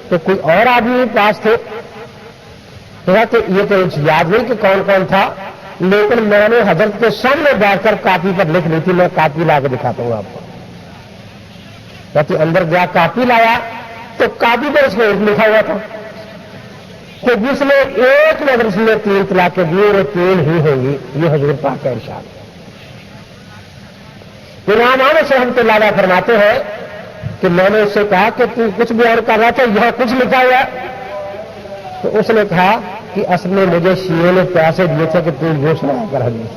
تو کوئی اور آدمی پاس تھے؟ کہ یہ تو یاد نہیں کہ کون کون تھا، لیکن میں نے حضرت کے سامنے بیٹھ کر کاپی پر لکھ لی تھی، میں کاپی لا کے دکھاتا ہوں آپ کو۔ تو اندر گیا کاپی لایا تو کاپی پر اس میں لکھا ہوا تھا کہ جس نے ایک مدرسے میں 3 طلاقیں دی وہ 3 ہی ہوں گی، یہ حضور پاک کا ارشاد۔ امام انس رحمۃ اللہ علیہ فرماتے ہیں کہ میں نے اس سے کہا کہ تو کچھ بیان کر رہا تھا، یہاں کچھ لکھا ہوا ہے؟ تو اس نے کہا کہ اصل میں مجھے شیعوں نے پیسے دیے تھے کہ تو یہ سنا کر حدیث،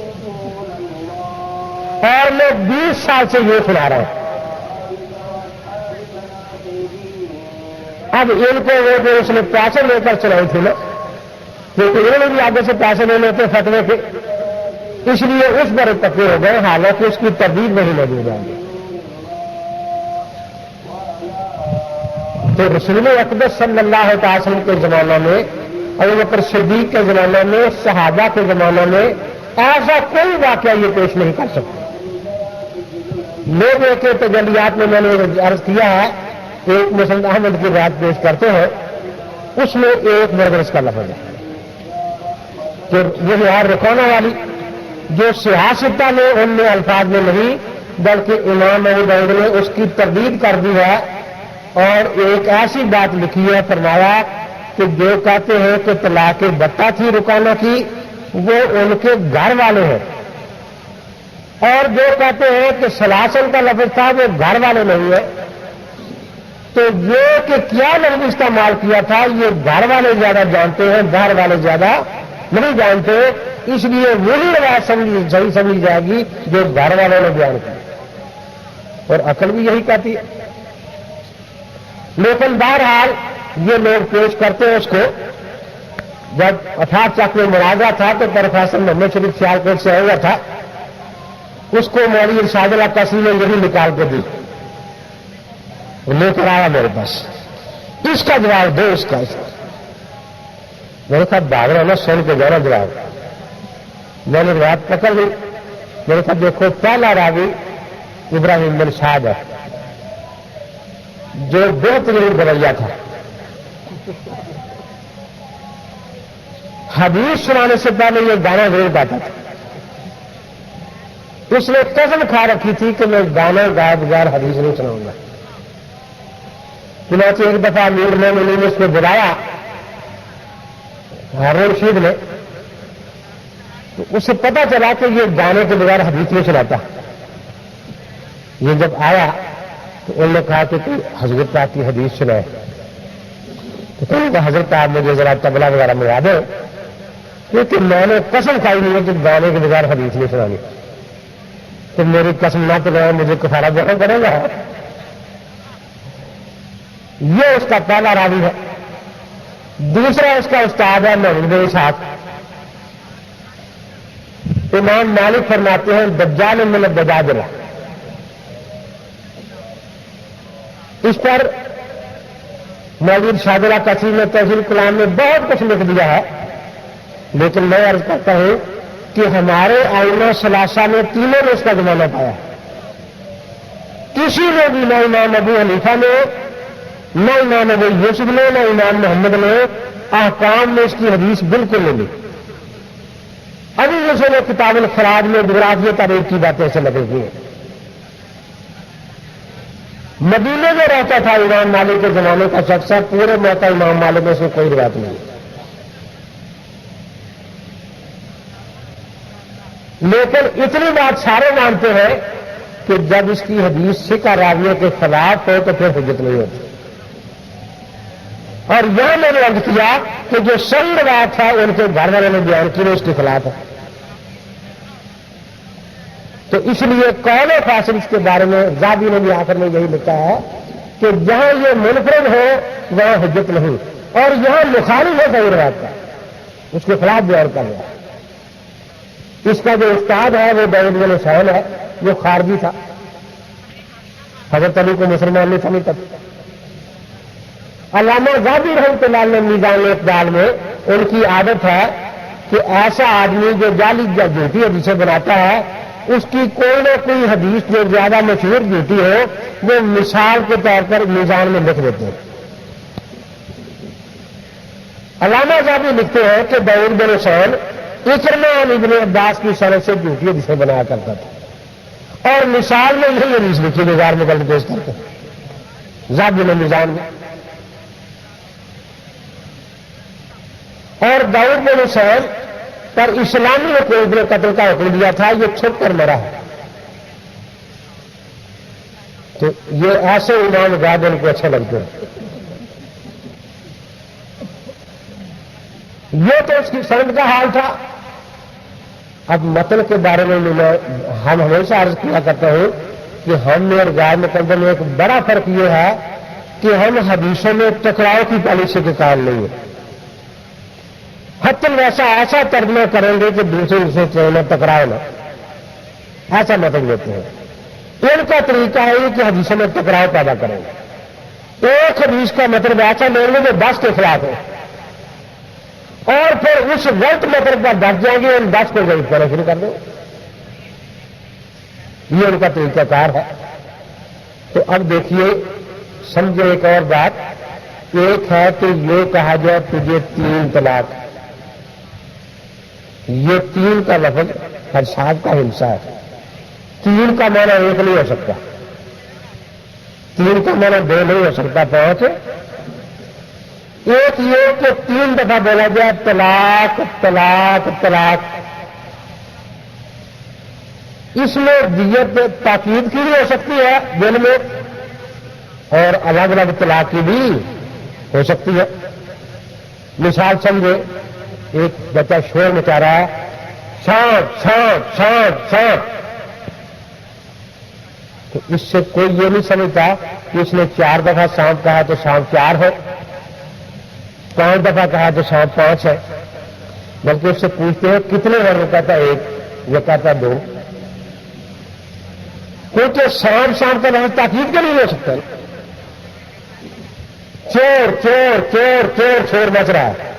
اور میں 20 سال سے یہ سنا رہا ہوں۔ اب ان کو وہ جو اس نے پیسے لے کر چلائی تھی نا، کیونکہ انہوں نے بھی آگے سے پیسے لے لیتے فتوے کے، اس لیے اس پر پکے ہو گئے، حالانکہ اس کی تردید نہیں موجود ہے۔ تو رسول اقدس صلی اللہ تعالی وسلم کے زمانہ میں، ابو بکر صدیق کے زمانہ میں، صحابہ کے زمانہ میں ایسا کوئی واقعہ یہ پیش نہیں کر سکتے۔ لوگ ایک تجلیات میں نے عرض کیا ہے، ایک مسند احمد کی بات پیش کرتے ہیں، اس میں ایک مدرس کا لفظ ہے کہ وہ یار رکھوانا والی جو سیاستہ نے ان میں الفاظ میں نہیں، بلکہ امام ابو داؤد نے اس کی تردید کر دی ہے، اور ایک ایسی بات لکھی ہے، فرمایا کہ جو کہتے ہیں کہ طلاق بتہ تھی رکانہ کی، وہ ان کے گھر والے ہیں، اور جو کہتے ہیں کہ سلاسل کا لفظ تھا وہ گھر والے نہیں ہے۔ تو یہ کہ کیا لفظ استعمال کیا تھا یہ گھر والے زیادہ جانتے ہیں، باہر والے زیادہ نہیں جانتے، اس لیے وہی روایت صحیح سمجھی جائے گی جو گھر والوں نے بیان کی، اور عقل بھی یہی کہتی ہے۔ لیکن بہرحال یہ لوگ پیش کرتے ہیں اس کو۔ جب اٹھاٹ چک میں مناظرہ تھا تو پروفیسر محمد شریف سیالکوٹ سے ہوا تھا، اس کو مولوی ارشاد اللہ قاسمی نے یہی نکال کے دی، لے کر آیا میرے پاس، اس کا جواب دو، اس کا میرے ساتھ بھاگ رہا نا، سن کے جانا جواب۔ میں نے روایت پکڑ لی، میرے ساتھ دیکھو پہلا راوی ابراہیم بن شاد ہے جو بہترین رویہ تھا، حدیث سنانے سے پہلے یہ گانا ضرور گاتا تھا۔ اس نے قسم کھا رکھی تھی کہ میں گانا گائے بغیر حدیث نہیں سناؤں گا۔ چنانچہ ایک دفعہ امیر مومنین نے اس کو بلایا ہارون رشید نے، تو اسے پتا چلا کہ یہ گانے کے بغیر حدیث نہیں سناتا۔ یہ جب آیا تو انہوں نے کہا کہ کوئی حضرت پاک کی حدیث سنائے، تو کہنے کہ حضرت آپ مجھے ذرا تبلا وغیرہ منگا دیں، کیونکہ میں نے قسم کھائی نہیں ہے کہ گانے کے بغیر حدیث نہیں سنانی، تو میری قسم نہ تو مجھے کفارہ دینا پڑے گا۔ یہ اس کا پہلا راوی ہے۔ دوسرا اس کا استاد ہے محمود بن اسحاق۔ امام مالک فرماتے ہیں دجال من الدجاجلہ، اس پر مولوی ارشاد اللہ قاسمی نے تحصیل کلام میں بہت کچھ لکھ دیا ہے، لیکن میں عرض کرتا ہوں کہ ہمارے ائمہ ثلاثہ نے تینوں نے اس کا زمانہ پایا، کسی نے بھی، نہ امام ابو حنیفہ نے، نہ امام ابو یوسف نے، نہ امام محمد نے احکام میں اس کی حدیث بالکل نہیں لی۔ ابھی جیسے نے کتاب الخراج میں جغرافیہ تاریخ کی باتیں ایسے لگے ہوئی ہیں۔ مدینے میں رہتا تھا امام مالک کے زمانے کا شخص ہے، پورے موقع امام مالک میں سے کوئی روایت نہیں، لیکن اتنی بات سارے مانتے ہیں کہ جب اس کی حدیث ثقہ راویوں کے خلاف ہو تو پھر حجت نہیں ہوتی۔ اور یہاں میں نے عرض کیا کہ جو صحیح روایت ہے ان کے گھر والوں نے بیان کی، اس کے خلاف ہے، تو اس لیے قول فاصل اس کے بارے میں زادی نے بھی آخر میں یہی لکھا ہے کہ جہاں یہ منفرد ہو وہاں حجت نہیں، اور یہاں مخالف ہے صحیح روایت کا، اس کے خلاف بیان کر رہا ہے۔ اس کا جو استاد ہے وہ داؤد بن حسین ہے، جو خارجی تھا، حضرت علی کو مسلمان نہیں سمجھتا تھا۔ علامہ زاہدی رحمۃ اللہ علیہ میزان اقبال میں ان کی عادت ہے کہ ایسا آدمی جو جعلی یا جھوٹی حدیثیں بناتا ہے، اس کی کوئی نہ کوئی حدیث جو زیادہ مشہور جھوٹی ہو وہ مثال کے طور پر میزان میں لکھ دیتے ہیں۔ علامہ زاہدی لکھتے ہیں کہ داؤد بن حسین اکرمہ عن ابن عباس کی سند سے جھوٹی حدیثیں بنایا کرتا تھا، اور مثال میں یہی حدیث لکھی نگار میں غلط پیش کرتے ہیں زاہدی نے میزان میں۔ اور داؤد بن حسین پر اسلامی حکومت نے قتل کا حکم دیا تھا، یہ چھپ کر مرا ہے، تو یہ ایسے امام غائب ان کو اچھے لگتے ہیں۔ یہ تو اس کی سند کا حال تھا۔ اب متن کے بارے میں ہم ہمیشہ عرض کیا کرتا ہوں کہ ہم میں اور غائب مقدم میں ایک بڑا فرق یہ ہے کہ ہم حدیثوں میں ٹکراؤ کی پالیسی کے قائل نہیں ہیں. حتى ویسا ایسا ترجمہ کریں گے کہ دوسرے سے ٹکراؤ نہ، ایسا مطلب لیتے ہیں. ان کا طریقہ ہے کہ حدیثوں میں ٹکراؤ پیدا کریں گے. ایک حدیث کا مطلب ایسا لیں گے جو 10 کے خلاف ہے، اور پھر اس غلط مطلب پر ڈٹ جائیں گے، ان 10 کو غلط کرنا شروع کر دیں. یہ ان کا طریقہ کار ہے. تو اب دیکھیے سمجھے ایک اور بات. ایک ہے کہ یہ کہا جائے تجھے 3 طلاق، یہ 3 کا لفظ ارشاد کا ہنسا ہے. 3 کا معنی ایک نہیں ہو سکتا، 3 کا معنی 2 نہیں ہو سکتا، 5. ایک یہ کہ 3 دفعہ بولا جائے طلاق طلاق طلاق. اس میں دیت تاکید کی بھی ہو سکتی ہے دل میں، اور الگ الگ طلاق کی بھی ہو سکتی ہے. مثال سمجھے، ایک بچہ شور مچا رہا ہے، سانپ سانپ سانپ سانپ. تو اس سے کوئی یہ نہیں سمجھتا کہ اس نے 4 دفعہ سانپ کہا تو سانپ 4 ہے، 5 دفعہ کہا تو سانپ 5 ہے. بلکہ اس سے پوچھتے ہیں کتنے ہیں، وہ کہتا ہے 1، یہ کہتا ہے 2. کیونکہ سانپ سانپ کا لفظ تاکید کے نہیں ہو سکتا. چور چور چور چور چور مچ رہا ہے،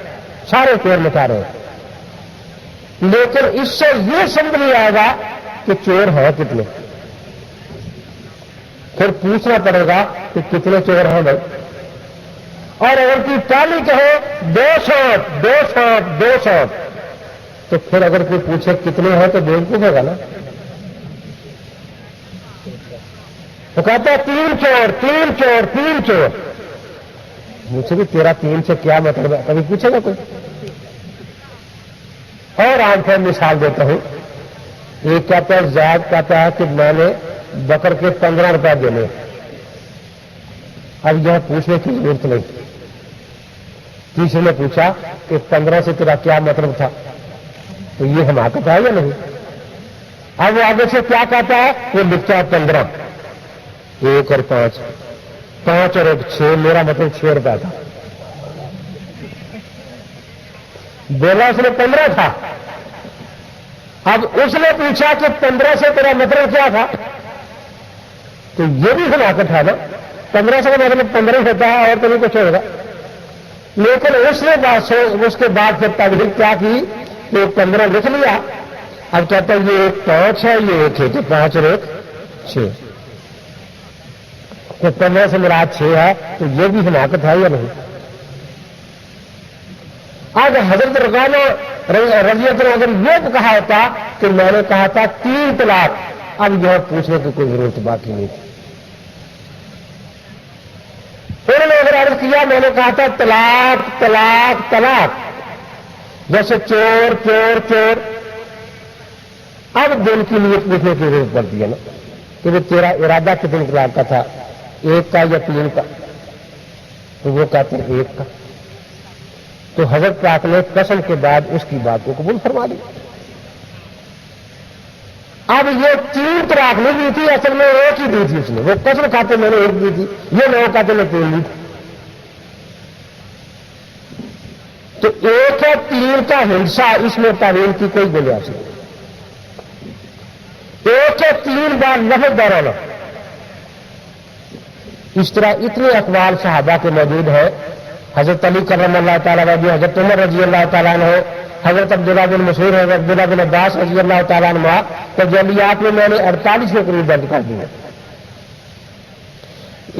سارے چور مچا رہے ہیں. لیکن اس سے یہ سمجھ نہیں آئے گا کہ چور ہے کتنے. پھر پوچھنا پڑے گا کہ کتنے چور ہیں بھائی. اور اگر کوئی پہلی کہے 2 سانپ 2 سانپ 2 سانپ، تو پھر اگر کوئی پوچھے کتنے ہیں تو بیوقوف ہوگا نا. وہ کہتا ہے 3 چور 3 چور 3 چور. مجھے بھی تیرا 3 سے کیا مطلب ہے، کبھی پوچھے گا کوئی؟ اور عام طور مثال دیتا ہوں. ایک کہتا ہے زید کہتا ہے کہ میں نے بکر کے 15 روپے دینے. اب یہ پوچھنے کی ضرورت نہیں. تیسرے نے پوچھا کہ 15 سے تیرا کیا مطلب تھا، تو یہ حماقت ہے یا نہیں؟ اب وہ آگے سے کیا کہتا ہے، وہ لکھتا ہے 15، 1 اور 5، 5 اور 1 6، میرا مطلب 6 روپے تھا. بولا اس نے 15 تھا. اب اس نے پوچھا کہ 15 سے تیرا مطلب کیا تھا، تو یہ بھی حماقت ہے نا. 15 سے مطلب 15 ہوتا ہے اور کبھی کچھ ہوگا. لیکن اس نے اس کے بعد پھر تبدیل کیا کی کہ 15 لکھ لیا. اب کہتا ہے یہ 5 ہے، یہ 1 ہے، تو 5 اور 1 6. تو 15 سے مراد 6 ہے، تو یہ بھی حماقت ہے یا نہیں؟ آج حضرت رضوانہ رضی اللہ عنہ اگر یہ کہا ہوتا کہ میں نے کہا تھا 3 طلاق، اب یہ پوچھنے کی کوئی ضرورت باقی نہیں تھی. انہوں نے اگر عرض کیا میں نے کہا تھا طلاق طلاق طلاق، جیسے چور چور چور، اب دل کی نیت پوچھنے کی ضرورت پڑتی ہے نا کہ وہ تیرا ارادہ کتنے طلاق کا تھا، 1 کا یا 3 کا؟ تو وہ کہتے ہیں 1 کا. تو حضرت پاک نے قسم کے بعد اس کی بات کو قبول فرما دی. اب یہ 3 طلاق نہیں دی تھی، اصل میں 1 ہی دی تھی اس نے. وہ قسم کھاتے میں نے 1 دی تھی، یہ 9 کہتے میں 3 دی تھی. تو 1 اور 3 کا ہنسا اس میں تعویل کی کوئی گنجائش نہیں. 1 اور 3 بار لفظ دوہرانا. اس طرح اتنے اقوال صحابہ کے موجود ہیں. حضرت علی کرم اللہ تعالیٰ عنہ، حضرت عمر رضی اللہ تعالیٰ عنہ، حضرت عبداللہ بن مسعود، حضرت عبداللہ بن عباس رضی اللہ تعالیٰ عنہ. تجلیات میں نے 48 کے قریب درج کر دی ہے.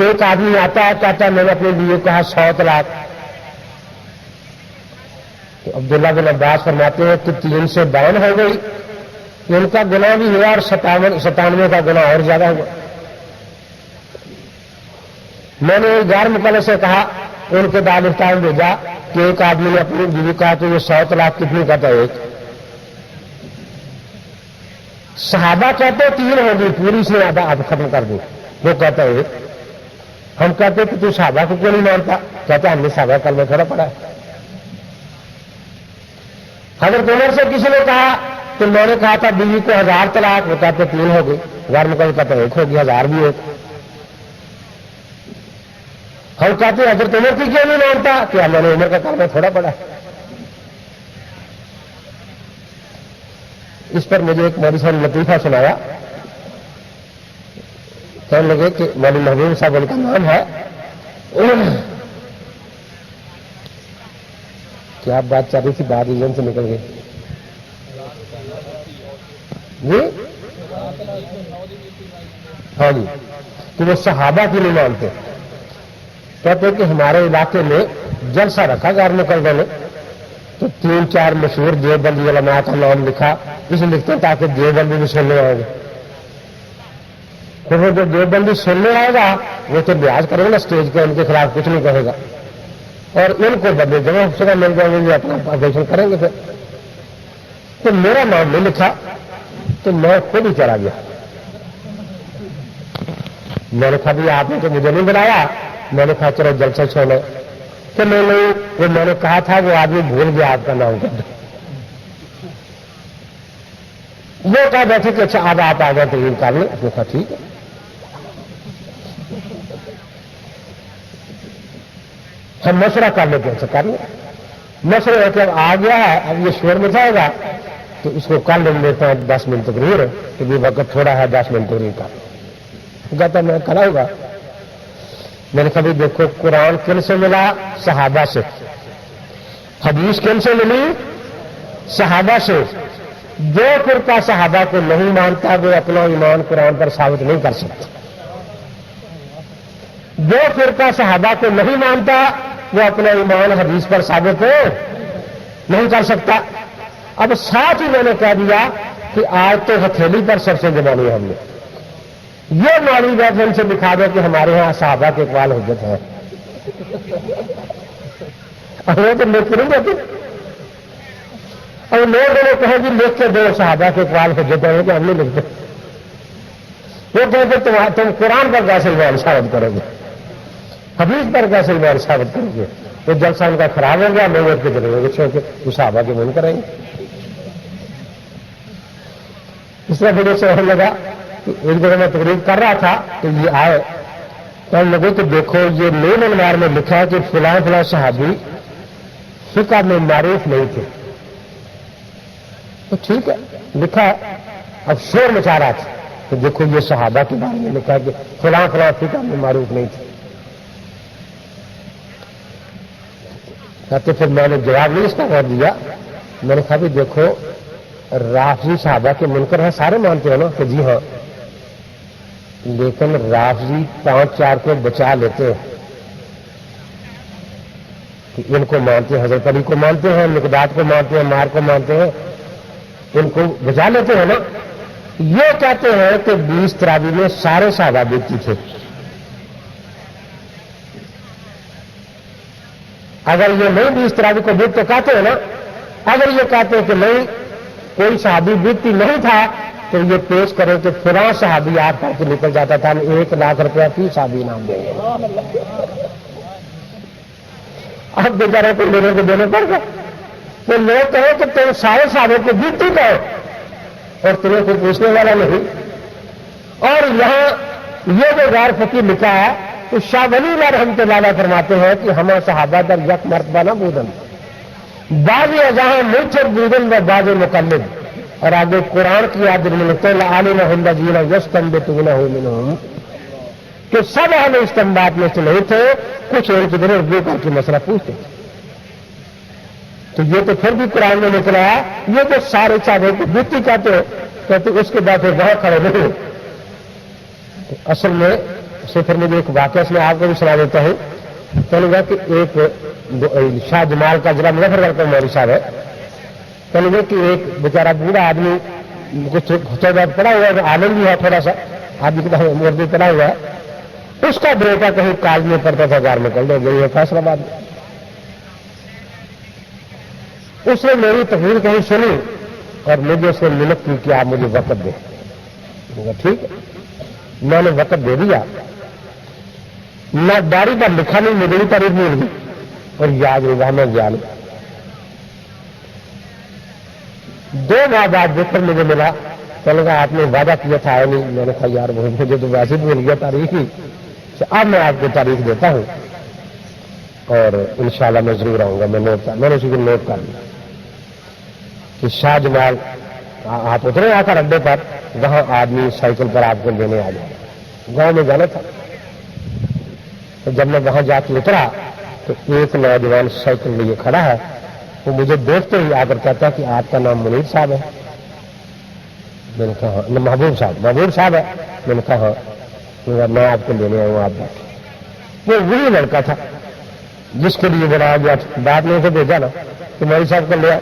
ایک آدمی آتا ہے کہتا ہے میں نے اپنے لیے کہا 100 طلاق. تو عبداللہ بن عباس فرماتے ہیں کہ 3 سے 52 ہو گئی. ان کا گناہ بھی ہوا اور 97 کا گناہ اور زیادہ ہوا. میں نے غیر مقلد سے کہا، ان کے دارالفتاً بھیجا کہ ایک آدمی نے اپنی بیوی کہا کہ یہ 100 طلاق کتنی کہتا ہے 1. صحابہ کہتے 3 ہوگی پوری سے آدھا آپ ختم کر دیں، وہ کہتا ہے 1. ہم کہتے کہ تو صحابہ کو کیوں نہیں مانتا؟ کہتا ہم نے صحابہ کلمہ تھوڑا پڑھا ہے. حضرت عمر سے کسی نے کہا تو میں نے کہا تھا بیوی کو 1000 طلاق، وہ کہتے 3 ہو گئی. غیر مقلد کہتا 1 ہوگی، 1000 بھی 1. ہم کہتے ہیں حضرت عمر کی کیوں نہیں مانتا کہ اللہ نے عمر کا کام تھوڑا پڑا ہے. اس پر مجھے ایک مولوی صاحب نے لطیفہ سنایا. کہنے لگے کہ مولوی محبوب صاحب ان کا نام ہے. کیا بات چل رہی تھی؟ بات ایجن سے نکل گئی جی. ہاں جی. کہ وہ صحابہ کی نہیں مانتے. کہتے ہیں کہ ہمارے علاقے میں جلسہ رکھا گھر نکلنے میں تو 3-4 مشہور دیوبندی علماء کا نام لکھا. اس لکھتے ہیں تاکہ دیوبندی بھی سننے آئے گا. پھر وہ جو دیوبندی سننے آئے گا وہ تو لحاظ کرے گا نا اسٹیج کے، ان کے خلاف کچھ نہیں کہے گا. اور ان کو بدلے جگہ سے مل جائیں گے، یہ اپنا آپریشن کریں گے. پھر تو میرا نام نہیں لکھا تو میں خود ہی چلا گیا. میں نے کہا بھی آپ نے تو مجھے نہیں بلایا. میں نے کہا چلو جلسہ چھوڑو. تو میں نے کہا تھا وہ آدمی بھول گیا آپ کا نام. وہ کہا بیٹھے کہ اچھا اب آپ آ گئے تو کر لیں. اس نے کہا ٹھیک ہے. ہم مشورہ کر لیتے ہیں، کر لیں. مشورہ ہے کہ اب آ گیا ہے، اب یہ شور میں جائے گا تو اس کو کر لیں لیتا ہوں 10 منٹ تقریر. تو یہ وقت تھوڑا ہے، 10 منٹ تقریر کا کہتا میں کراؤں گا. میں نے کبھی دیکھو قرآن کن سے ملا؟ صحابہ سے. حدیث کن سے ملی؟ صحابہ سے. جو فرقہ صحابہ کو نہیں مانتا وہ اپنا ایمان قرآن پر ثابت نہیں کر سکتا. جو فرقہ صحابہ کو نہیں مانتا وہ اپنا ایمان حدیث پر ثابت نہیں کر سکتا. اب ساتھ ہی میں نے کہہ دیا کہ آج تو ہتھیلی پر سب سے جمانی ہے ہم نے. یہ مولوی بیٹھ ان سے دکھا دو کہ ہمارے یہاں صحابہ کے اقوال حجت ہیں. اور وہ تو لکھ نہیں دیتے. اور لوگ وہ کہیں گے لکھ کے دو صحابہ کے اقوال حجت ہیں کہ ہم نہیں لکھتے. وہ کہیں گے تم قرآن پر کیسے ایمان ثابت کرو گے، حدیث پر کیسے ایمان ثابت کرو گے. تو جلسہ ان کا خراب ہو گیا. لوگ اٹھ کے چلے گئے کہ وہ صحابہ کے من کریں گے. اس طرح پھر سے ہونے لگا. ایک جگہ میں تقریر کر رہا تھا تو یہ آئے تو لوگوں کہ دیکھو یہ نیم انوار میں لکھا ہے کہ فلاں فلاں صحابی فقہ میں معروف نہیں تھے. تو ٹھیک ہے لکھا ہے. اب شور مچا رہا تھا تو دیکھو یہ صحابہ کے بارے میں لکھا ہے کہ فلاں فلاں فقہ میں معروف نہیں تھے. کہتے پھر میں نے جواب نہیں اس کا کر دیا. میں نے کہا بھی دیکھو رافضی صحابہ کے منکر ہیں، سارے مانتے ہیں نا کہ جی ہاں، لیکن رافضی 5-4 کو بچا لیتے ہیں. ان کو مانتے ہیں، حضرت علی کو مانتے ہیں، مقداد کو مانتے ہیں، مار کو مانتے ہیں، ان کو بچا لیتے ہیں نا. یہ کہتے ہیں کہ 20 تراویح میں سارے صحابہ بیٹی تھے. اگر یہ نہیں 20 تراویح کو بیت تو کہتے ہیں نا. اگر یہ کہتے ہیں کہ نہیں کوئی صحابی بیتی نہیں تھا تو یہ پیش کریں کہ فلاں صحابی آپ کر کے نکل جاتا تھا، ہم 1 لاکھ روپیہ فی صحابی انعام دیں گے. اب بیچارے کو لینے کو دینے پڑ گئے. تو لوگ کہیں کہ تم سارے صحابوں کو بیتی کہو اور تمہیں کوئی پوچھنے والا نہیں. اور یہاں یہ جو غیر فقی لکھا ہے تو شاہ ولی اللہ رحمۃ اللہ علیہ فرماتے ہیں کہ ہمیں صحابہ در یک مرتبہ نہ بودن بعض اجاں ملچر بودن و بعض مقلد. اور آگے قرآن کی یاد ملتے عالم الذین یستنبطونہ منہم کہ سب اہل استنباط میں سے نہیں تھے، کچھ ان کی طرف اردو کر کے مسئلہ پوچھتے. تو یہ تو پھر بھی قرآن میں نکلا ہے. یہ تو سارے صحابہ کو بیتی کہتے اس کے بعد پھر وہاں کھڑے نہیں. اصل میں پھر مجھے ایک واقعہ اس میں آپ کو بھی سنا دیتا ہوں. کہنے گا کہ ایک شاہ جمال کا ضلع مظفر کا مولوی صاحب ہے. کہنے گا کہ ایک بیچارہ بوڑھا آدمی کچھ پڑا ہوا ہے، عالم بھی ہے تھوڑا سا آدمی کی طرح اردو پڑا ہوا ہے. اس کا بیٹا کہیں کالج میں پڑھتا تھا، گھر میں کل گئی ہے فیصلہ آباد میں. اس نے میری تقریر کہیں سنی اور مجھے اس نے منت کی کہ آپ مجھے وقت دیں. ٹھیک ہے، میں نے وقت دے دیا. نہ داڑھی پر لکھا نہیں، مجھے بھی تاریخ نہیں ہوگی اور یاد ہوگا میں جان. 2 ماہ بعد دیکھ کر مجھے ملا. کہنے لگا آپ نے وعدہ کیا تھا آئے نہیں. میں نے کہا یار مجھے تو ویسے بھول گیا تاریخ ہی. اب میں آپ کو تاریخ دیتا ہوں. اور انشاءاللہ میں ضرور آؤں گا. میں نے اسی دن نوٹ کر لیا کہ شاہ جمال آپ اترے آ کر اڈے پر، وہاں آدمی سائیکل پر آپ کو لینے آ جائے. گاؤں میں جانا تھا، تو جب میں وہاں جا کے اترا تو ایک نوجوان سائیکل لیے کھڑا ہے. وہ مجھے دیکھتے ہی آ کر کہتا کہ آپ کا نام منیر صاحب ہے؟ میں نے کہا ہاں. محبوب صاحب ہے. میں نے کہا ہاں. میں آپ کو لینے آؤں، آپ بیٹھے. وہ وہی لڑکا تھا جس کے لیے بڑا گیا تھا. بات نے اسے بھیجا نا کہ مولوی صاحب کو لیا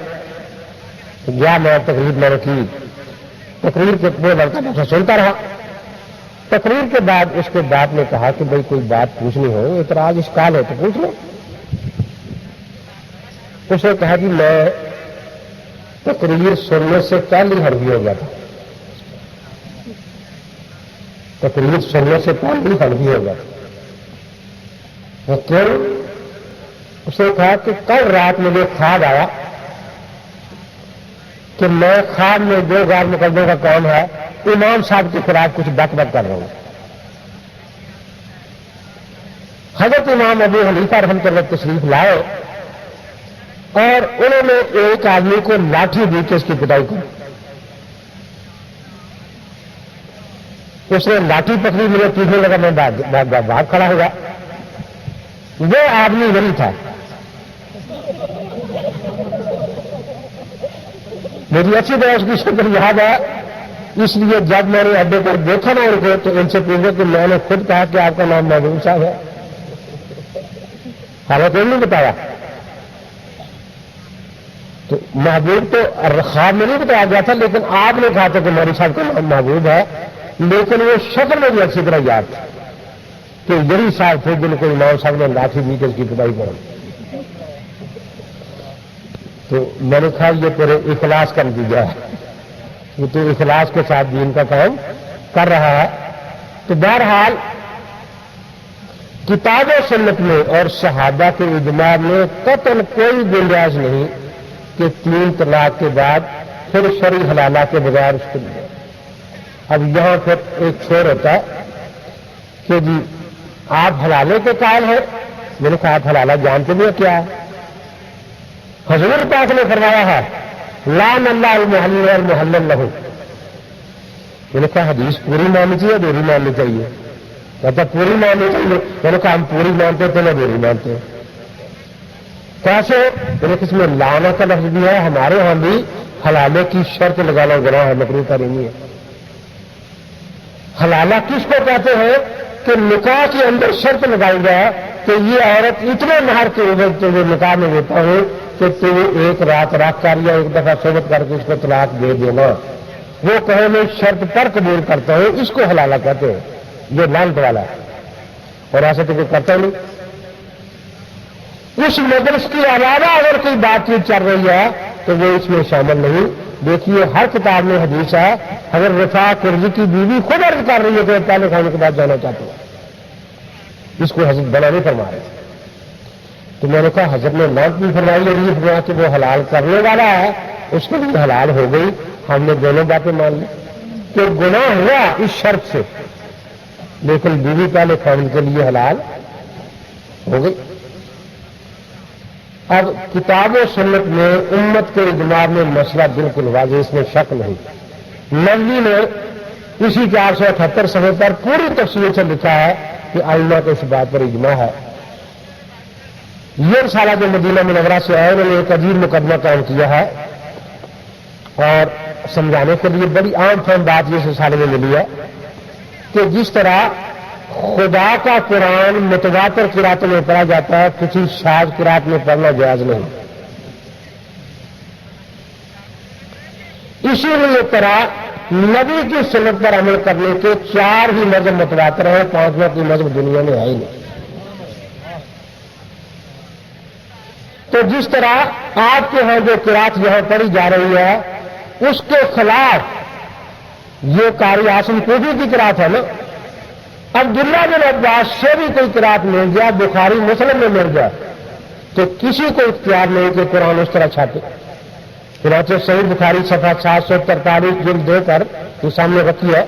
گیا. میں تقریر میں نے کی. تقریر کے وہ لڑکا جیسا سنتا رہا. تقریر کے بعد اس کے باپ نے کہا کہ بھائی کوئی بات پوچھنی ہو، اعتراض اشکال ہے تو پوچھ لو. اس نے کہا کہ میں تقریر سننے سے پہلے حربی ہو گیا تھا. تقریر سننے سے پہلے حربی ہو گیا تھا. وہ کیوں؟ اس نے کہا کہ کل رات مجھے خواب آیا کہ میں خواب میں جو غیر مقدمے کا کام ہے امام صاحب کے خلاف کچھ بک کر رہا ہوں. حضرت امام ابو حنیفہ رحمۃ اللہ تشریف لائے اور انہوں نے ایک آدمی کو لاٹھی دی کہ اس کی پٹائی کرو. اس نے لاٹھی پکڑی، مجھے پیچھے لگا، میں باہر کھڑا ہوا. وہ آدمی وہی تھا. میری اچھی طرح اس کی شکل یاد ہے، اس لیے جب میں نے اڈے پر دیکھا نا ان کو تو ان سے پوچھا کہ میں نے خود کہا کہ آپ کا نام محبوب صاحب ہے. حالانکہ نہیں بتایا. تو محبوب تو خواب میں نہیں بتایا گیا تھا، لیکن آپ نے کہا تھا کہ مولوی صاحب کا نام محبوب ہے. لیکن وہ شکل میں بھی اچھی طرح یاد تھا کہ یہی صاحب تھے جن کو امام صاحب نے لاٹھی دی کہ اس کی پٹائی کرو. تو میں نے کہا یہ تیرے اخلاص کا نتیجہ ہے، یہ تو اخلاص کے ساتھ دین کا کام کر رہا ہے. تو بہرحال کتاب و سنت میں اور صحابہ کے اجماع میں قطعاً کوئی گنجائش نہیں کہ 3 طلاق کے بعد پھر شرعی حلالہ کے بغیر اس کو لیا. اب یہاں پھر ایک شور ہوتا ہے کہ جی آپ حلالے کے قائل ہیں. میں نے کہا آپ حلالہ جانتے بھی کیا ہے؟ حضور پاک نے فرمایا ہے لعن اللہ المحلل والمحلل لہ. میں نے کہا حدیث پوری ماننی چاہیے دوری ماننی چاہیے؟ کہتا پوری ماننی چاہیے. میں نے کہا ہم پوری مانتے تھے نہ دوری مانتے ہیں. کیسے؟ میں نے کس میں لانا کا لفظ بھی ہے. ہمارے ہاں بھی حلالے کی شرط لگانا گناہ ہے، مکروہ کاری نہیں ہے. حلالہ کس کو کہتے ہیں کہ نکاح کے اندر شرط لگائی جائے کہ یہ عورت اتنے مہر کے اوپر تجھے نکاح میں دیتا ہوں کہ تو ایک رات رکھ کر یا ایک دفعہ صحبت کر کے اس کو طلاق دے دینا. وہ کہے میں شرط پر قبول کرتا ہوں، اس کو حلالہ کہتے ہیں. یہ لعنت والا ہے اور ایسا تو کوئی کرتا نہیں. اس مجلس کے علاوہ اگر کوئی بات چیت چل رہی ہے تو وہ اس میں شامل نہیں. دیکھیے ہر کتاب میں حدیث ہے. اگر رفاع قرضی کی بیوی خود عرض کر رہی ہے تو پہلے کھانے کے بعد جانا چاہتے ہیں، اس کو حضرت بنا نہیں فرما رہے. تو میں نے کہا حضرت نے لعنت بھی فرمائی اور یہ فرمایا کہ وہ حلال کرنے والا ہے اس کے لیے حلال ہو گئی. ہم نے دونوں باتیں مان لی کہ گناہ ہوا اس شرط سے، لیکن بیوی پہلے کھانے کے لیے حلال ہو گئی. اب کتاب و سنت میں امت کے اجماع میں مسئلہ بالکل واضح، اس میں شک نہیں. نووی نے اسی 478 صفحے پر پوری تفصیل سے لکھا ہے کہ ائمہ کو اس بات پر اجماع ہے. یہ رسالہ جو مدینہ منورہ سے آئے انہوں نے ایک عجیب مقدمہ قائم کیا ہے اور سمجھانے کے لیے بڑی عام فہم بات یہ رسالے میں ملی ہے کہ جس طرح خدا کا قرآن متواتر قرات میں پڑھا جاتا ہے، کسی شاذ قرات میں پڑھنا جائز نہیں. اسی لیے طرح نبی کی سنت پر عمل کرنے کے 4 ہی مذہب متواتر ہیں، 5واں کی مذہب دنیا میں ہے ہی نہیں. تو جس طرح آپ کے ہاں جو قرات یہاں پڑھی جا رہی ہے اس کے خلاف یہ قاری عاصم کوفی کی قرات ہے نا. عبداللہ بن عباس سے بھی کوئی قرات مل جائے، بخاری مسلم میں مل جائے، تو کسی کو اختیار نہیں کہ قرآن اس طرح چھاپے. چنانچہ صحیح بخاری صفحہ 743 جلد دے کر یہ سامنے رکھی ہے.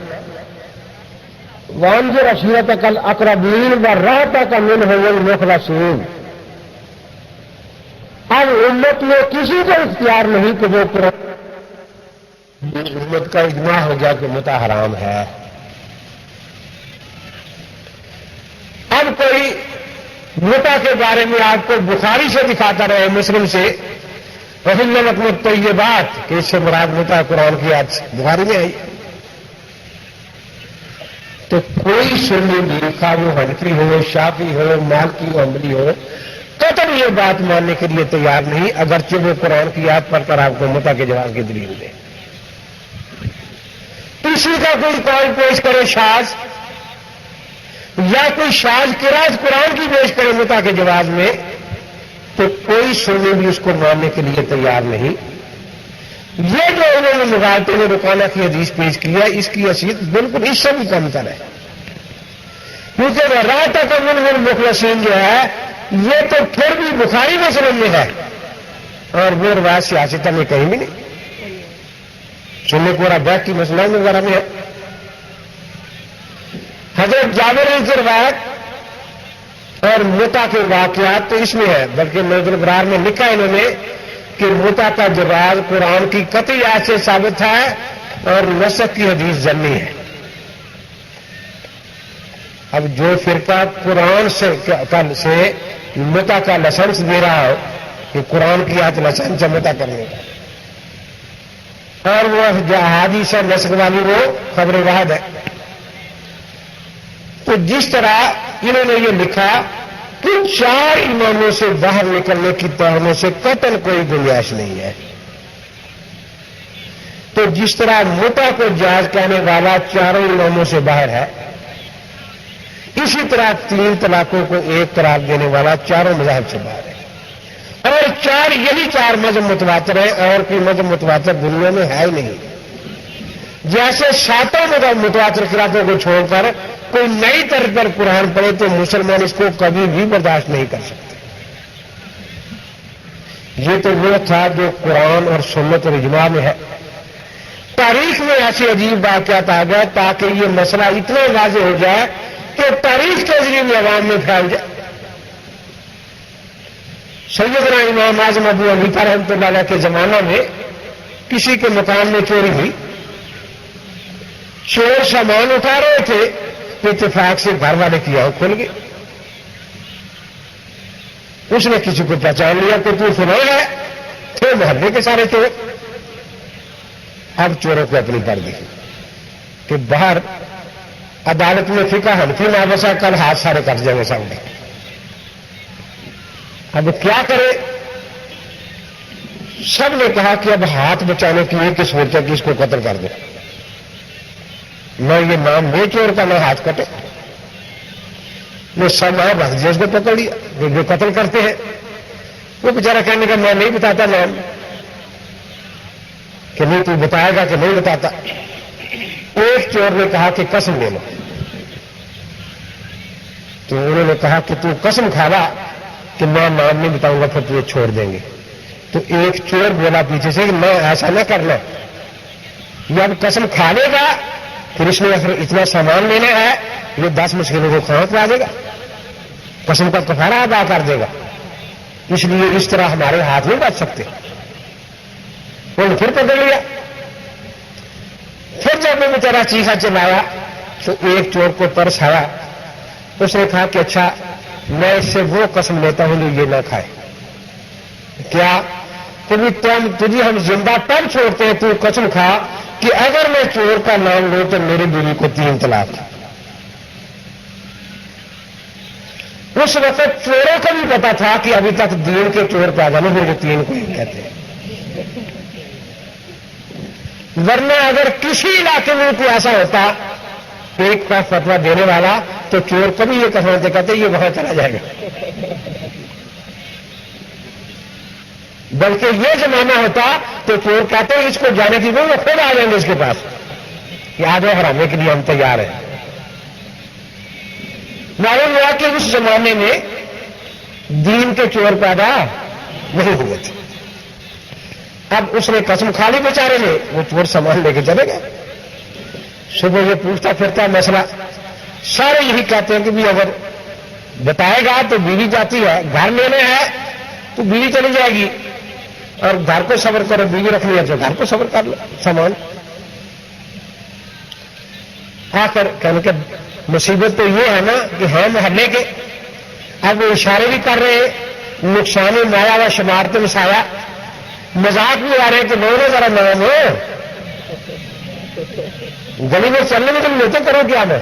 وانذر عشیرتک الاقربین ورحمتک منهم المخلصین. امت میں کسی کو اختیار نہیں کہ وہ امت کا اجماع ہو گیا کہ متع حرام ہے. اب کوئی متع کے بارے میں آپ کو بخاری سے دکھاتا رہے, مسلم سے, وحل لکم الطیبات, کہ اس سے مراد متع قرآن کی آیت سے بخاری میں آئی, تو کوئی سنی بھی, خواہ وہ حنفی ہو, شافعی ہو, مالکی ہو, حنبلی ہو, قطعاً یہ بات ماننے کے لیے تیار نہیں, اگرچہ وہ قرآن کی آیت پڑھ کر آپ کو متع کے جواز کی دلیل دے. کسی کا کوئی قول پیش کرے شاذ, یا کوئی شاذ قرآن قرآن کی پیش کرے متع کے جواز میں, تو کوئی سنی بھی اس کو ماننے کے لیے تیار نہیں. یہ جو انہوں نے مغالطے میں رکانہ کی حدیث پیش کیا, اس کی حیثیت بالکل اس سے بھی کم تر ہے, کیونکہ راہ تک المخلصین جو ہے یہ تو پھر بھی بخاری مسلم میں ہے, اور وہ روایت سیاست میں کہیں بھی نہیں. سننے کو بیک کی مسئلہ وغیرہ میں ہے. حضرت جابر کی روایت اور متع کے واقعات تو اس میں ہے, بلکہ نوزل ابرار میں لکھا انہوں نے کہ متع کا جواز قرآن کی قطعی آیت سے ثابت ہے اور نسخ کی حدیث ظنی ہے. اب جو فرقہ قرآن سے متع کا لائسنس دے رہا ہو کہ قرآن کی آیت لائسنس ہے متع کرنے کا, اور وہ احادیث نسخ والی وہ خبر واحد ہے, تو جس طرح انہوں نے یہ لکھا کہ 4 اماموں سے باہر نکلنے کی توہموں سے قطعاً کوئی گنجائش نہیں ہے, تو جس طرح متع کو جائز کہنے والا 4 اماموں سے باہر ہے, اسی طرح 3 طلاقوں کو 1 طلاق دینے والا 4 مذاہب سے باہر ہے. اور یہی 4 مذہب متواتر ہیں, اور کوئی مذہب متواتر دنیا میں ہے ہی نہیں. جیسے 7 مذہب متواتر قراتوں کو چھوڑ کر کوئی نئی طرز پر قرآن پڑھے تو مسلمان اس کو کبھی بھی برداشت نہیں کر سکتے. یہ تو وہ تھا جو قرآن اور سنت اور اجماع میں ہے. تاریخ میں ایسے عجیب واقعات آ گئے تاکہ یہ مسئلہ اتنا واضح ہو جائے کہ تاریخ کے ذریعے میں عوام میں پھیل جائے. سیدنا امام اعظم ابو حنیفہ رحمۃ اللہ علیہ کے زمانہ میں کسی کے مکان میں چوری ہوئی, چور سامان اٹھا رہے تھے, اتفاق سے گھر والے کی آنکھ کھل گئی. اس نے کسی کو پہچان لیا کہ تو سنا ہے, تھے محلے کے سارے چور. اب چوروں کو اپنی پڑ گئی کہ باہر عدالت میں فقہ حنفی نہ بسا, کل ہاتھ سارے کٹ جائیں گے سامنے. اب کیا کرے؟ سب نے کہا کہ اب ہاتھ بچانے کی ایک صورت ہے کہ اس کو قتل کر دیں. نہ یہ نام لے چور کا, نہ ہاتھ کٹے. وہ سب نام رکھ دیا, اس کو پکڑ لیا. جو قتل کرتے ہیں وہ بیچارہ کہنے کا میں نہیں بتاتا نام, کہ نہیں تو بتائے گا کہ نہیں بتاتا. ایک چور نے کہا کہ قسم لے لو, تو انہوں نے کہا کہ تو قسم کھا لا کہ میں نام نہیں بتاؤں گا, پھر تجھے چھوڑ دیں گے. تو ایک چور بولا پیچھے سے کہ میں ایسا نہ کرنا, یہ اب قسم کھا لے گا, پھر اس نے اتنا سامان لینا ہے, یہ 10 مشکلوں کو کھانا پلا دے گا, قسم کا کفارہ ادا کر دے گا. اس لیے اس طرح ہمارے ہاتھ نہیں بچ سکتے. انہوں نے پھر پکڑ لیا. پھر جب وہ بیچارہ چیخا چلایا تو ایک چور کو ترس آیا. اس نے کہا کہ اچھا میں اس سے وہ قسم لیتا ہوں جو یہ نہ کھائے. کیا تجھے ہم زندہ تب چھوڑتے ہیں, تو قسم کھا کہ اگر میں چور کا نام لوں تو میری بیوی کو 3 طلاق. اس وقت چوروں کو بھی پتا تھا کہ ابھی تک دین کے چور پیدا نہیں ہوئے, 3 کو ہی کہتے ہیں. ورنہ اگر کسی علاقے میں کوئی ایسا ہوتا ایک کا فتویٰ دینے والا, تو چور کبھی یہ کہتے کہتے یہ وہاں چلا جائے گا. بلکہ یہ زمانہ ہوتا تو چور کہتے ہیں اس کو جانے کی وہ خود آ جائیں گے اس کے پاس کہ آ جاؤ ہرانے کے لیے ہم تیار ہیں. معلوم ہوا کہ اس زمانے میں دین کے چور پیدا نہیں ہوئے تھے. اب اس نے قسم کھا لی بیچارے نے, وہ چور سامان لے کے چلے گئے. صبح یہ پوچھتا پھرتا مسئلہ, سارے یہی کہتے ہیں کہ بھی اگر بتائے گا تو بیوی جاتی ہے, گھر لینا ہے تو بیوی چلی جائے گی, اور گھر کو صبر کرو، بیوی رکھ لیا تو گھر کو صبر کر لو سامان. آخر کہنے کہ مصیبت تو یہ ہے نا کہ ہے محلے کے، اب وہ اشارے بھی کر رہے ہیں، نقصان مایا و شمارت مسایا، مذاق بھی آ رہے ہیں کہ لو نا ذرا نام ہو، گلی میں چلنے میں تم لیتے کرو کیا میں.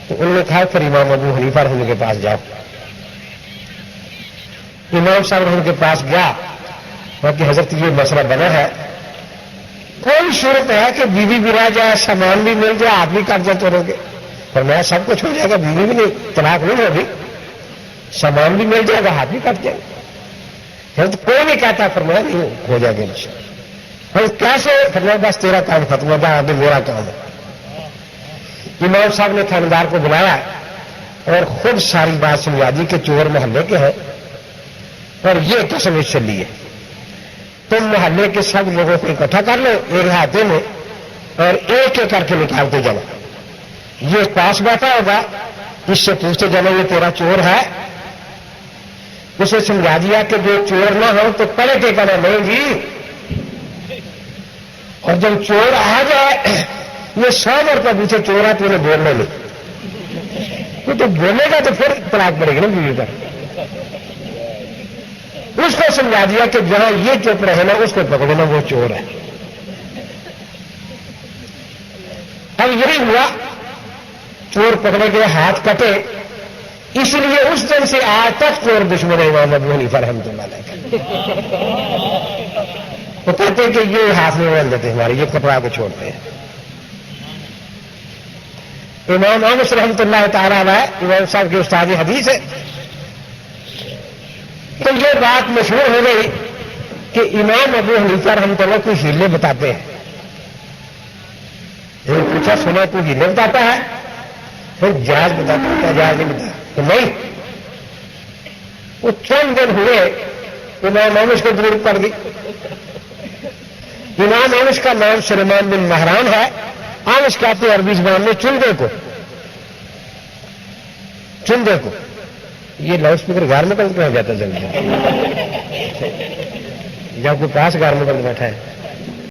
تو انہوں نے کہا پھر امام ابو حنیفہ رحمہ کے پاس جاؤ. امام صاحب رحمہ کے پاس گیا کہ حضرت یہ مسئلہ بنا ہے، کوئی صورت ہے کہ بیوی بھی رہ جائے، سامان بھی مل جائے، آپ بھی کٹ جائے تو گے. فرمایا سب کچھ ہو جائے گا، بیوی بھی نہیں، طلاق نہیں ہوگی، سامان بھی مل جائے گا، ہاتھ بھی کٹ جائے گا. کوئی نہیں کہتا، فرمایا نہیں ہو جائے گا. کیسے؟ فرمایا بس تیرا کام ختم ہو گیا، آگے میرا کام ہے. امام صاحب نے تھاندار کو بلایا اور خود ساری بات سمجھا دی کہ چور محلے کے ہیں اور یہ قسم اس سے لی ہے، تم محلے کے سب لوگوں کو اکٹھا کر لو ایک ہاتھے میں اور ایک ایک کر کے نکالتے جانا. یہ پاس بیٹھا ہوگا، اس سے پوچھتے جانا یہ تیرا چور ہے. اسے سمجھا دیا کہ جو چور نہ ہو تو پڑے کے کہنا نہیں جی، اور جب چور آ جائے یہ 100 روپے پیچھے چور ہے تو انہیں بولنے لے، تو بولے گا تو پھر طلاق پڑے گی نا بیوی پر. اس کو سمجھا دیا کہ جہاں یہ چپ رہے نا اس کو پکڑنا، وہ چور ہے. اب یہی ہوا، چور پکڑے گئے، ہاتھ کٹے. اس لیے اس دن سے آج تک چور دشمن ہے امام ابو حنیفہ رحمۃ اللہ علیہ. وہ کہتے ہیں کہ یہ ہاتھ میں باندھ دیتے ہمارے، یہ کپڑا کو چھوڑتے ہیں. امام احمد رحمۃ اللہ تعالیٰ علیہ امام صاحب کے استاد حدیث ہے. تو یہ بات مشہور ہو گئی کہ امام ابو حنیفہ رحمۃ اللہ کو ہیلے بتاتے ہیں. پوچھا سنا تو ہیلے بتاتا ہے؟ پھر جائز بتاتا ہے، کیا جائز نہیں بتایا؟ تو نہیں. وہ چند دن ہوئے امام احمد کو ضرورت پڑ گئی. امام احمد کا نام سلیمان بن مہران ہے. احمد کہتے ہیں عربی زبان میں چندے کو. چندے کو یہ لاؤڈ اسپیکر گھر میں بند کیا جاتا ہے جلدی جب کوئی پاس گھر میں بند بیٹھا ہے.